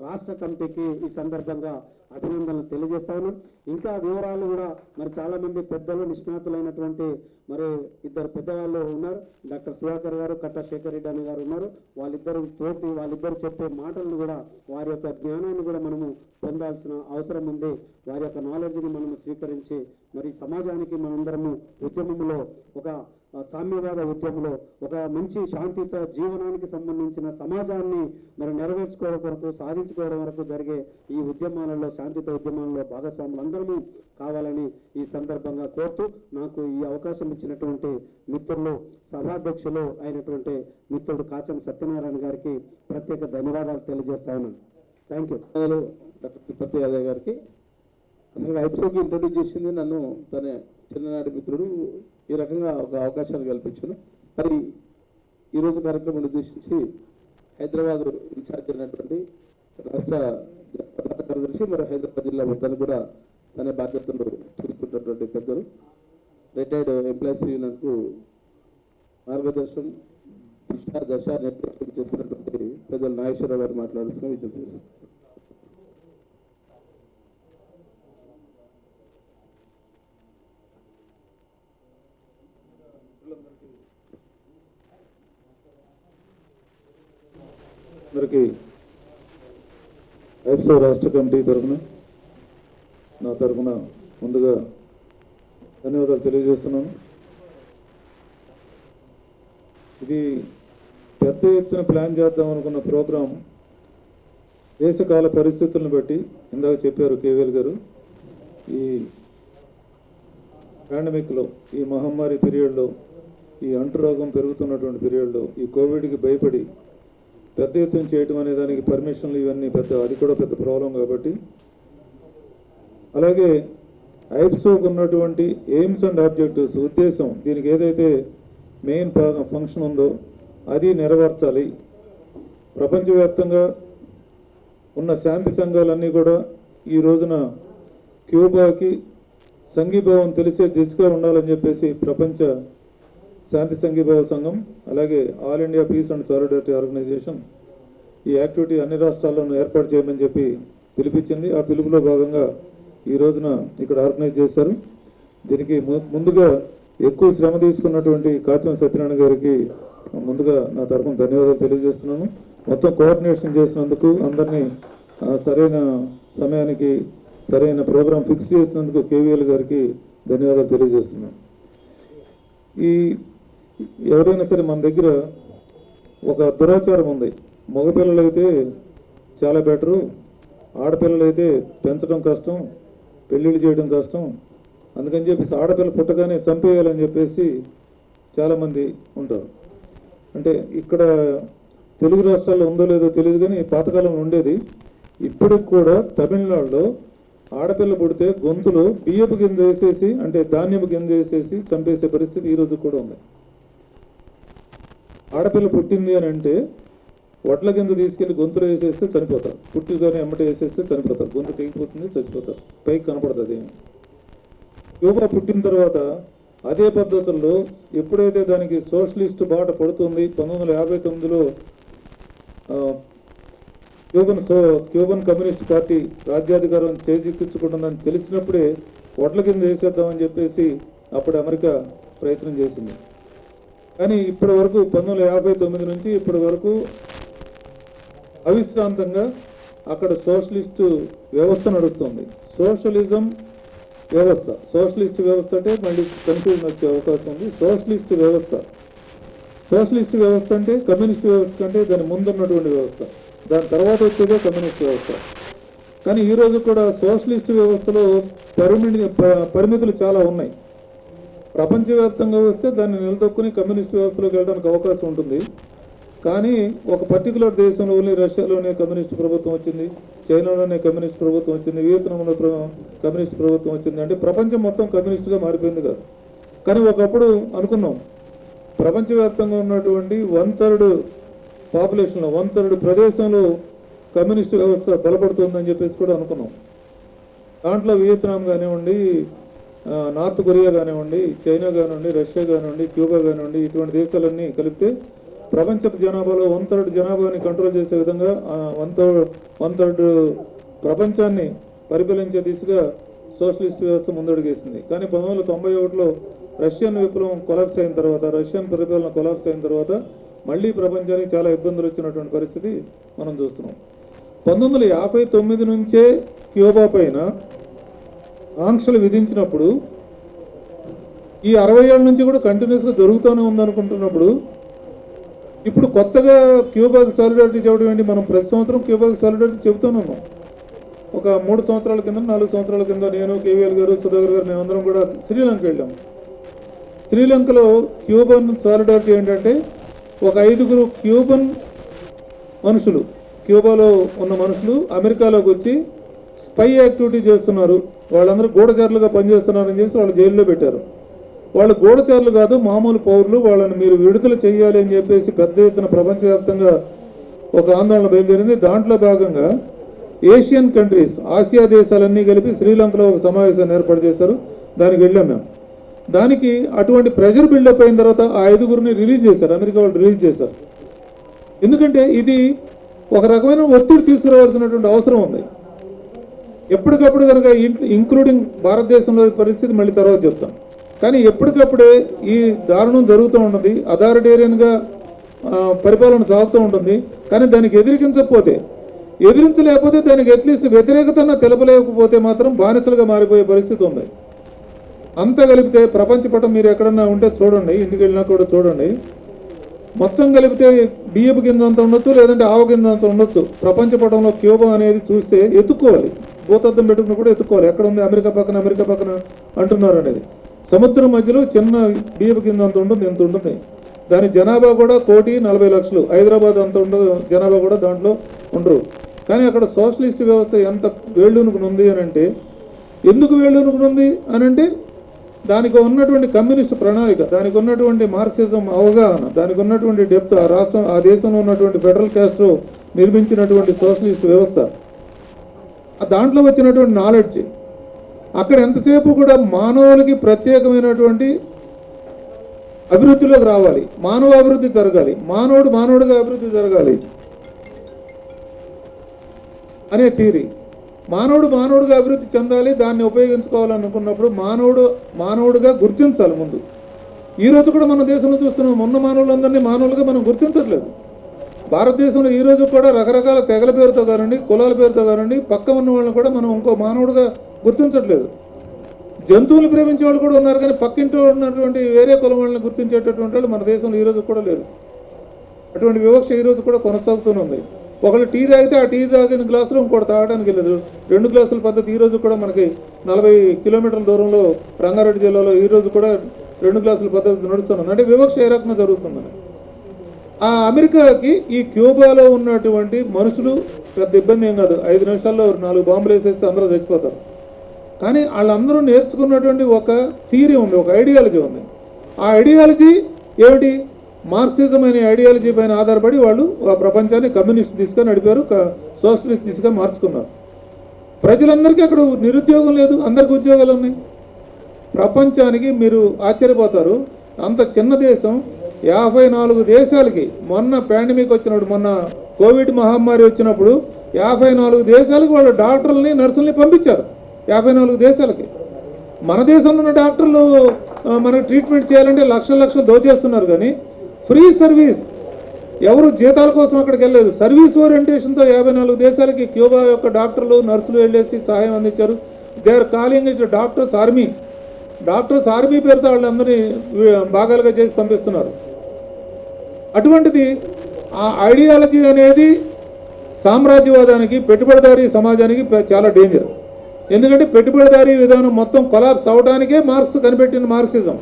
రాష్ట్ర కమిటీకి ఈ సందర్భంగా అభినందనలు తెలియజేస్తా ఉన్నాం. ఇంకా వివరాలు కూడా మరి చాలా మంది పెద్దలు, నిష్ణాతులైనటువంటి మరి ఇద్దరు పెద్దవాళ్ళు ఉన్నారు, డాక్టర్ సుధాకర్ గారు, కట్టా శేఖర్ రెడ్డి అనే గారు ఉన్నారు. వాళ్ళిద్దరు చెప్పే మాటలను కూడా, వారి యొక్క జ్ఞానాన్ని కూడా మనము పొందాల్సిన అవసరం ఉంది. వారి యొక్క నాలెడ్జ్ని మనము స్వీకరించి మరి సమాజానికి మనందరము ఉద్యమంలో, ఒక సామ్యవాద ఉద్యమంలో, ఒక మంచి శాంతియుత జీవనానికి సంబంధించిన సమాజాన్ని మరి నెరవేర్చుకోవడం వరకు, సాధించుకోవడం వరకు జరిగే ఈ ఉద్యమాలలో, శాంతియుత ఉద్యమాలలో భాగస్వాములందరూ కావాలని ఈ సందర్భంగా కోరుతూ, నాకు ఈ అవకాశం ఇచ్చినటువంటి మిత్రులు, సభాధ్యక్షులు అయినటువంటి మిత్రుడు కాచం సత్యనారాయణ గారికి ప్రత్యేక ధన్యవాదాలు తెలియజేస్తా ఉన్నాను. Thank you. Doctor Tirupati Yadav గారికి అసలు ఐప్సోకి ఇంట్రొడ్యూస్ చేసింది నన్ను, తన చిన్ననాటి మిత్రుడు. ఈ రకంగా ఒక అవకాశాలు కల్పించాను. మరి ఈరోజు కార్యక్రమం ఉద్దేశించి హైదరాబాద్ ఇన్ఛార్జ్ అయినటువంటి రాష్ట్ర ప్రధాన కార్యదర్శి మరి హైదరాబాద్ జిల్లా మొత్తాన్ని కూడా తన బాధ్యతలు చూసుకుంటున్నటువంటి పెద్దలు రిటైర్డ్ ఎంప్లాయీస్ యూనియన్కు మార్గదర్శనం దశ నేతృత్వం చేస్తున్నటువంటి పెద్దలు నాగేశ్వరరావు గారు మాట్లాడుతూ విజ్ఞప్తి చేస్తారు. అందరికీ ఐఎఫ్సీ రాష్ట్ర కమిటీ తరఫున నా తరఫున ముందుగా ధన్యవాదాలు తెలియజేస్తున్నాను. ఇది పెద్ద ఎత్తున ప్లాన్ చేద్దాం అనుకున్న ప్రోగ్రాం దేశకాల పరిస్థితులను బట్టి ఇందాక చెప్పారు కేవీఎల్ గారు, ఈ పాండమిక్లో, ఈ మహమ్మారి పీరియడ్లో, ఈ అంటురోగం పెరుగుతున్నటువంటి పీరియడ్లో ఈ కోవిడ్కి భయపడి పెద్ద ఎత్తున చేయటం అనే దానికి పర్మిషన్లు ఇవన్నీ అది కూడా పెద్ద ప్రాబ్లం కాబట్టి, అలాగే ఐఎఫ్సీకి ఉన్నటువంటి ఎయిమ్స్ అండ్ ఆబ్జెక్టివ్స్ ఉద్దేశం, దీనికి ఏదైతే మెయిన్ ఫంక్షన్ ఉందో అది నెరవేర్చాలి. ప్రపంచవ్యాప్తంగా ఉన్న శాంతి సంఘాలన్నీ కూడా ఈ రోజున క్యూబాకి సంఘీభావం తెలిసే దిశగా ఉండాలని చెప్పేసి ప్రపంచ శాంతి సంఘీభావ సంఘం, అలాగే All India piece and solidarity Organisation ఈ యాక్టివిటీ అన్ని రాష్ట్రాల్లోనూ ఏర్పాటు చేయమని చెప్పి పిలిపించింది. ఆ పిలుపులో భాగంగా ఈ రోజున ఇక్కడ ఆర్గనైజ్ చేశారు. దీనికి ముందుగా ఎక్కువ శ్రమ తీసుకున్నటువంటి కాచం సత్యనారాయణ గారికి ముందుగా నా తరఫున ధన్యవాదాలు తెలియజేస్తున్నాను. మొత్తం కోఆర్డినేషన్ చేసినందుకు, అందరినీ సరైన సమయానికి సరైన ప్రోగ్రాం ఫిక్స్ చేసినందుకు కేవీఎల్ గారికి ధన్యవాదాలు తెలియజేస్తున్నాను. ఎవరైనా సరే మన దగ్గర ఒక దురాచారం ఉంది, మగపిల్లలు అయితే చాలా బెటరు, ఆడపిల్లలు అయితే పెంచడం కష్టం, పెళ్ళిళ్ళు చేయడం కష్టం, అందుకని చెప్పేసి ఆడపిల్ల పుట్టగానే చంపేయాలని చెప్పేసి చాలామంది ఉంటారు. అంటే ఇక్కడ తెలుగు రాష్ట్రాల్లో ఉందో లేదో తెలియదు కానీ పాతకాలం ఉండేది. ఇప్పటికి కూడా తమిళనాడులో ఆడపిల్ల పుడితే గొంతులో బియ్యపు గింజ వేసేసి, అంటే ధాన్యపు గింజ వేసేసి చంపేసే పరిస్థితి ఈరోజు కూడా ఉంది. ఆడపిల్ల పుట్టింది అని అంటే వడ్ల గింజ తీసుకెళ్లి గొంతులో వేసేస్తే చనిపోతారు, పుట్టిగానే ఎమ్మట వేసేస్తే చనిపోతారు, గొంతు తెగిపోతుంది, చచ్చిపోతారు, పైకి కనపడుతుంది. క్యూబా పుట్టిన తర్వాత అదే పద్ధతుల్లో ఎప్పుడైతే దానికి సోషలిస్ట్ బాట పడుతుంది, 1959లో క్యూబన్ కమ్యూనిస్ట్ పార్టీ రాజ్యాధికారం చేజిక్కించుకుంటుందని తెలిసినప్పుడే వడ్ల కింద వేసేద్దామని చెప్పేసి అప్పుడు అమెరికా ప్రయత్నం చేసింది. కానీ ఇప్పటి వరకు 1959 నుంచి ఇప్పటి వరకు అవిశ్రాంతంగా అక్కడ సోషలిస్టు వ్యవస్థ నడుస్తుంది. సోషలిజం వ్యవస్థ, సోషలిస్ట్ వ్యవస్థ అంటే మళ్ళీ కన్ఫ్యూజన్ వచ్చే అవకాశం ఉంది. సోషలిస్ట్ వ్యవస్థ అంటే కమ్యూనిస్ట్ వ్యవస్థ కంటే దాని ముందున్నటువంటి వ్యవస్థ, దాని తర్వాత వచ్చేదే కమ్యూనిస్ట్ వ్యవస్థ. కానీ ఈరోజు కూడా సోషలిస్ట్ వ్యవస్థలో పరిమితులు చాలా ఉన్నాయి. ప్రపంచవ్యాప్తంగా వస్తే దాన్ని నిలదొక్కుని కమ్యూనిస్ట్ వ్యవస్థలోకి వెళ్ళడానికి అవకాశం ఉంటుంది. కానీ ఒక పర్టికులర్ దేశంలోనే, రష్యాలోనే కమ్యూనిస్ట్ ప్రభుత్వం వచ్చింది, చైనాలోనే కమ్యూనిస్ట్ ప్రభుత్వం వచ్చింది, వియత్నాంలో కమ్యూనిస్ట్ ప్రభుత్వం వచ్చింది, అంటే ప్రపంచం మొత్తం కమ్యూనిస్ట్గా మారిపోయింది కాదు. కానీ ఒకప్పుడు అనుకున్నాం ప్రపంచవ్యాప్తంగా ఉన్నటువంటి 1/3 పాపులేషన్లో 1/3 ప్రదేశంలో కమ్యూనిస్ట్ వ్యవస్థ బలపడుతుందని చెప్పేసి కూడా అనుకున్నాం. దాంట్లో వియత్నాం కానివ్వండి, నార్త్ కొరియా కానివ్వండి, చైనా కానివ్వండి, రష్యా కానివ్వండి, క్యూబా కానివ్వండి, ఇటువంటి దేశాలన్నీ కలిపితే ప్రపంచ జనాభాలో 1/3 జనాభాని కంట్రోల్ చేసే విధంగా 1/3 ప్రపంచాన్ని పరిపాలించే దిశగా సోషలిస్ట్ వ్యవస్థ ముందడుగేసింది. కానీ 1991లో రష్యన్ విప్లవం కొలాప్స్ అయిన తర్వాత, రష్యన్ పరిపాలన కొలాప్స్ అయిన తర్వాత మళ్ళీ ప్రపంచానికి చాలా ఇబ్బందులు వచ్చినటువంటి పరిస్థితి మనం చూస్తున్నాం. 1959 నుంచే క్యూబా పైన ఆంక్షలు విధించినప్పుడు ఈ 60 ఏళ్ళ నుంచి కూడా కంటిన్యూస్గా జరుగుతూనే ఉందనుకుంటున్నప్పుడు ఇప్పుడు కొత్తగా క్యూబాకి సాలిడారిటీ చెప్పడం ఏంటి? మనం ప్రతి సంవత్సరం క్యూబాకి సాలిడారిటీ చెబుతున్నాం. ఒక 3 సంవత్సరాల కింద, 4 సంవత్సరాల కింద నేను, కేవీఎల్ గారు, సుధాకర్ గారు, మేమందరం కూడా శ్రీలంక వెళ్ళాం. శ్రీలంకలో క్యూబన్ సాలిడారిటీ ఏంటంటే ఒక 5గురు క్యూబన్ మనుషులు, క్యూబాలో ఉన్న మనుషులు అమెరికాలోకి వచ్చి స్పై యాక్టివిటీ చేస్తున్నారు, వాళ్ళందరూ గూఢచారులుగా పనిచేస్తున్నారని చెప్పి వాళ్ళు జైల్లో పెట్టారు. వాళ్ళు గూఢచారులు కాదు, మామూలు పౌరులు, వాళ్ళని మీరు విడుదల చేయాలి అని చెప్పేసి పెద్ద ఎత్తున ప్రపంచవ్యాప్తంగా ఒక ఆందోళన బయలుదేరింది. దాంట్లో భాగంగా ఏషియన్ కంట్రీస్, ఆసియా దేశాలన్నీ కలిపి శ్రీలంకలో ఒక సమావేశాన్ని ఏర్పాటు చేశారు. దానికి వెళ్ళాం మేము. దానికి అటువంటి ప్రెషర్ బిల్డప్ అయిన తర్వాత ఆ 5గురిని రిలీజ్ చేశారు, అమెరికా వాళ్ళు రిలీజ్ చేశారు. ఎందుకంటే ఇది ఒక రకమైన ఒత్తిడి తీసుకురావాల్సినటువంటి అవసరం ఉంది. ఎప్పటికప్పుడు కనుక ఇంక్లూడింగ్ భారతదేశంలో పరిస్థితి మళ్ళీ తర్వాత చెప్తాం. కానీ ఎప్పటికప్పుడే ఈ దారుణం జరుగుతూ ఉంటుంది, అథారిటేరియన్గా పరిపాలన సాగుతూ ఉంటుంది. కానీ దానికి ఎదిరించలేకపోతే దానికి అట్లీస్ట్ వ్యతిరేకతను తెలపలేకపోతే మాత్రం బానిసలుగా మారిపోయే పరిస్థితి ఉంది. అంతా కలిపితే ప్రపంచ పటం మీరు ఎక్కడన్నా ఉంటే చూడండి, ఇంటికి వెళ్ళినా కూడా చూడండి, మొత్తం కలిపితే బియ్యపు కింద అంత ఉండొచ్చు, లేదంటే ఆవు కింద అంత ఉండొచ్చు. ప్రపంచ పటంలో క్యూబా అనేది చూస్తే ఎత్తుక్కోవాలి, భూతద్దం పెట్టుకుని కూడా ఎత్తుకోవాలి, ఎక్కడ ఉంది అమెరికా పక్కన అంటున్నారు అనేది. సముద్రం మధ్యలో చిన్న బియ్యపు కింద అంత ఉంటుంది, ఎంత ఉంటుంది. దాని జనాభా కూడా 1,40,00,000. హైదరాబాద్ అంత ఉండదు జనాభా కూడా, దాంట్లో ఉండరు. కానీ అక్కడ సోషలిస్ట్ వ్యవస్థ ఎంత వేళ్ళూనుకునుంది అని అంటే, ఎందుకు వేళ్ళూనుకునుంది అని అంటే దానికి ఉన్నటువంటి కమ్యూనిస్ట్ ప్రణాళిక, దానికి ఉన్నటువంటి మార్క్సిజం అవగాహన, దానికి ఉన్నటువంటి డెప్త్, ఆ దేశంలో ఉన్నటువంటి ఫెడరల్ క్యాస్ట్రో నిర్మించినటువంటి సోషలిస్ట్ వ్యవస్థ, దాంట్లో వచ్చినటువంటి నాలెడ్జ్. అక్కడ ఎంతసేపు కూడా మానవులకి ప్రత్యేకమైనటువంటి అభివృద్ధిలోకి రావాలి, మానవ అభివృద్ధి జరగాలి, మానవుడిగా అభివృద్ధి జరగాలి అనే థియరీ. మానవుడిగా అభివృద్ధి చెందాలి, దాన్ని ఉపయోగించుకోవాలనుకున్నప్పుడు మానవుడిగా గుర్తించాలి ముందు. ఈరోజు కూడా మన దేశంలో చూస్తున్నాం, మొన్న మానవులందరినీ మానవులుగా మనం గుర్తించట్లేదు. భారతదేశంలో ఈరోజు కూడా రకరకాల తెగల పేరుతో కానివ్వండి, కులాల పేరుతో కానివ్వండి, పక్క ఉన్న వాళ్ళని కూడా మనం ఇంకో మానవుడిగా గుర్తించట్లేదు. జంతువులు ప్రేమించే వాళ్ళు కూడా ఉన్నారు, కానీ పక్కింట్లో ఉన్నటువంటి వేరే కులం వాళ్ళని గుర్తించేటటువంటి వాళ్ళు మన దేశంలో ఈరోజు కూడా లేరు. అటువంటి వివక్ష ఈరోజు కూడా కొనసాగుతూనే ఉంది. ఒకళ్ళు టీ తాగితే ఆ టీ తాగిన గ్లాసులో ఇంకోటి తాగడానికి వెళ్ళదు. 2 గ్లాసుల పద్ధతి ఈరోజు కూడా మనకి 40 కిలోమీటర్ల దూరంలో రంగారెడ్డి జిల్లాలో ఈరోజు కూడా 2 గ్లాసుల పద్ధతి నడుస్తున్నాను. అంటే వివక్ష ఏ రకంగా జరుగుతుందని. ఆ అమెరికాకి ఈ క్యూబాలో ఉన్నటువంటి మనుషులు పెద్ద ఇబ్బంది ఏం కాదు, 5 నిమిషాల్లో 4 బాంబులు వేసేస్తే అందరూ చచ్చిపోతారు. కానీ వాళ్ళందరూ నేర్చుకున్నటువంటి ఒక థియరీ ఉంది, ఒక ఐడియాలజీ ఉంది. ఆ ఐడియాలజీ ఏమిటి? మార్క్సిజం అనే ఐడియాలజీ పైన ఆధారపడి వాళ్ళు ఆ ప్రపంచాన్ని కమ్యూనిస్ట్ దిశగా నడిపారు, సోషలిస్ట్ దిశగా మార్చుకున్నారు. ప్రజలందరికీ అక్కడ నిరుద్యోగం లేదు, అందరికీ ఉద్యోగాలు ఉన్నాయి. ప్రపంచానికి మీరు ఆశ్చర్యపోతారు, అంత చిన్న దేశం 54 దేశాలకి మొన్న పాండమిక్ వచ్చినప్పుడు, మొన్న కోవిడ్ మహమ్మారి వచ్చినప్పుడు 54 దేశాలకు వాళ్ళు డాక్టర్లని నర్సుల్ని పంపించారు. 54 దేశాలకి. మన దేశంలో ఉన్న డాక్టర్లు మనకు ట్రీట్మెంట్ చేయాలంటే లక్షలు దోచేస్తున్నారు. కానీ ఫ్రీ సర్వీస్, ఎవరు జీతాల కోసం అక్కడికి వెళ్ళలేదు, సర్వీస్ ఓరియంటేషన్తో 54 దేశాలకి క్యూబా యొక్క డాక్టర్లు నర్సులు వెళ్ళేసి సహాయం అందించారు. They are calling it doctors army పేరుతో వాళ్ళందరినీ భాగాలుగా చేసి పంపిస్తున్నారు. అటువంటిది ఆ ఐడియాలజీ అనేది సామ్రాజ్యవాదానికి, పెట్టుబడిదారీ సమాజానికి చాలా డేంజర్. ఎందుకంటే పెట్టుబడిదారీ విధానం మొత్తం కొలాప్స్ అవడానికే మార్క్స్ కనిపెట్టిన మార్క్సిజం.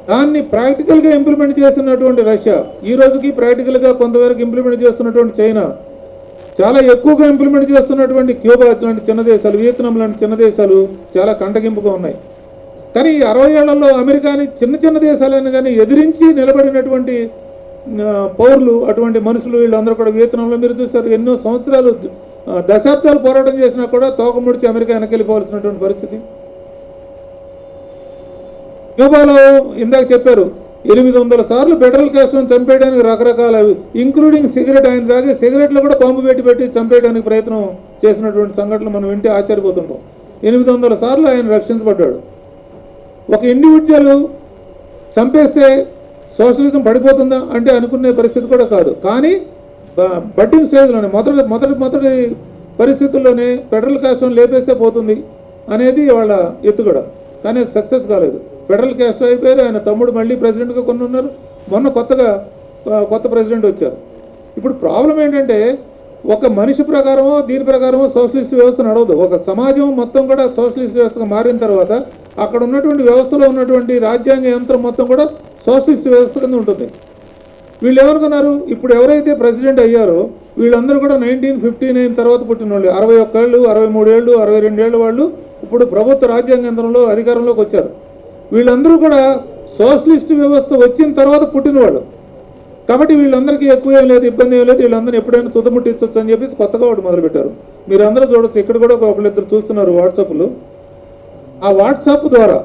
దాన్ని ప్రాక్టికల్గా ఇంప్లిమెంట్ చేస్తున్నటువంటి రష్యా, ఈ రోజుకి ప్రాక్టికల్గా కొంతవరకు ఇంప్లిమెంట్ చేస్తున్నటువంటి చైనా, చాలా ఎక్కువగా ఇంప్లిమెంట్ చేస్తున్నటువంటి క్యూబా లాంటి చిన్న దేశాలు, వియత్నాం లాంటి చిన్న దేశాలు చాలా కంటగింపుగా ఉన్నాయి. కానీ ఈ 60 ఏళ్లలో అమెరికాని చిన్న దేశాలను కానీ ఎదిరించి నిలబడినటువంటి పౌరులు, అటువంటి మనుషులు వీళ్ళందరూ కూడా వియత్నాంలో మీరు చూస్తారు, ఎన్నో సంవత్సరాలు దశాబ్దాలు పోరాటం చేసినా కూడా తోక ముడిచి అమెరికా వెనకెళ్ళిపోవాల్సినటువంటి పరిస్థితి. క్యూబాలో ఇందాక చెప్పారు 800 సార్లు ఫెడరల్ క్యాస్ట్రోని చంపేయడానికి రకరకాల, ఇంక్లూడింగ్ సిగరెట్, ఆయన తాగే సిగరెట్లో కూడా బాంబు పెట్టి చంపేయడానికి ప్రయత్నం చేసినటువంటి సంఘటనలు మనం వింటే ఆశ్చర్యపోతుంటాం. 800 సార్లు ఆయన రక్షించబడ్డాడు. ఒక ఇండివిజువల్ చంపేస్తే సోషలిజం పడిపోతుందా అంటే అనుకునే పరిస్థితి కూడా కాదు. కానీ బడ్డింగ్ స్టేజ్లోనే మొదటి పరిస్థితుల్లోనే ఫెడరల్ క్యాస్ట్రోని లేపేస్తే పోతుంది అనేది వాళ్ళ ఎత్తుగడ. కానీ అది సక్సెస్ కాలేదు. ఫెడరల్ క్యాస్ట్రో అయిపోయారు, ఆయన తమ్ముడు మళ్ళీ ప్రెసిడెంట్గా కొన్ని ఉన్నారు, మొన్న కొత్త ప్రెసిడెంట్ వచ్చారు. ఇప్పుడు ప్రాబ్లం ఏంటంటే ఒక మనిషి ప్రకారమో దీని ప్రకారమో సోషలిస్ట్ వ్యవస్థ నడవదు. ఒక సమాజం మొత్తం కూడా సోషలిస్ట్ వ్యవస్థగా మారిన తర్వాత అక్కడ ఉన్నటువంటి వ్యవస్థలో ఉన్నటువంటి రాజ్యాంగ యంత్రం మొత్తం కూడా సోషలిస్ట్ వ్యవస్థ కింద ఉంటుంది. వీళ్ళు ఏమనుకున్నారు, ఇప్పుడు ఎవరైతే ప్రెసిడెంట్ అయ్యారో వీళ్ళందరూ కూడా 1959 తర్వాత పుట్టిన వాళ్ళు, 61 ఏళ్ళు, 63 ఏళ్ళు, 62 ఏళ్ళు వాళ్ళు ఇప్పుడు ప్రభుత్వ రాజ్యాంగ యంత్రంలో అధికారంలోకి వచ్చారు. వీళ్ళందరూ కూడా సోషలిస్ట్ వ్యవస్థ వచ్చిన తర్వాత పుట్టినవాళ్ళు. కాబట్టి వీళ్ళందరికీ ఎక్కువ ఏం లేదు, ఇబ్బంది ఏం లేదు, వీళ్ళందరినీ ఎప్పుడైనా తుదముట్టించవచ్చు అని చెప్పేసి కొత్తగా ఒకటి మొదలుపెట్టారు. మీరు అందరూ చూడొచ్చు, ఇక్కడ కూడా ఒకళ్ళిద్దరు చూస్తున్నారు వాట్సాప్లు. ఆ వాట్సాప్ ద్వారా,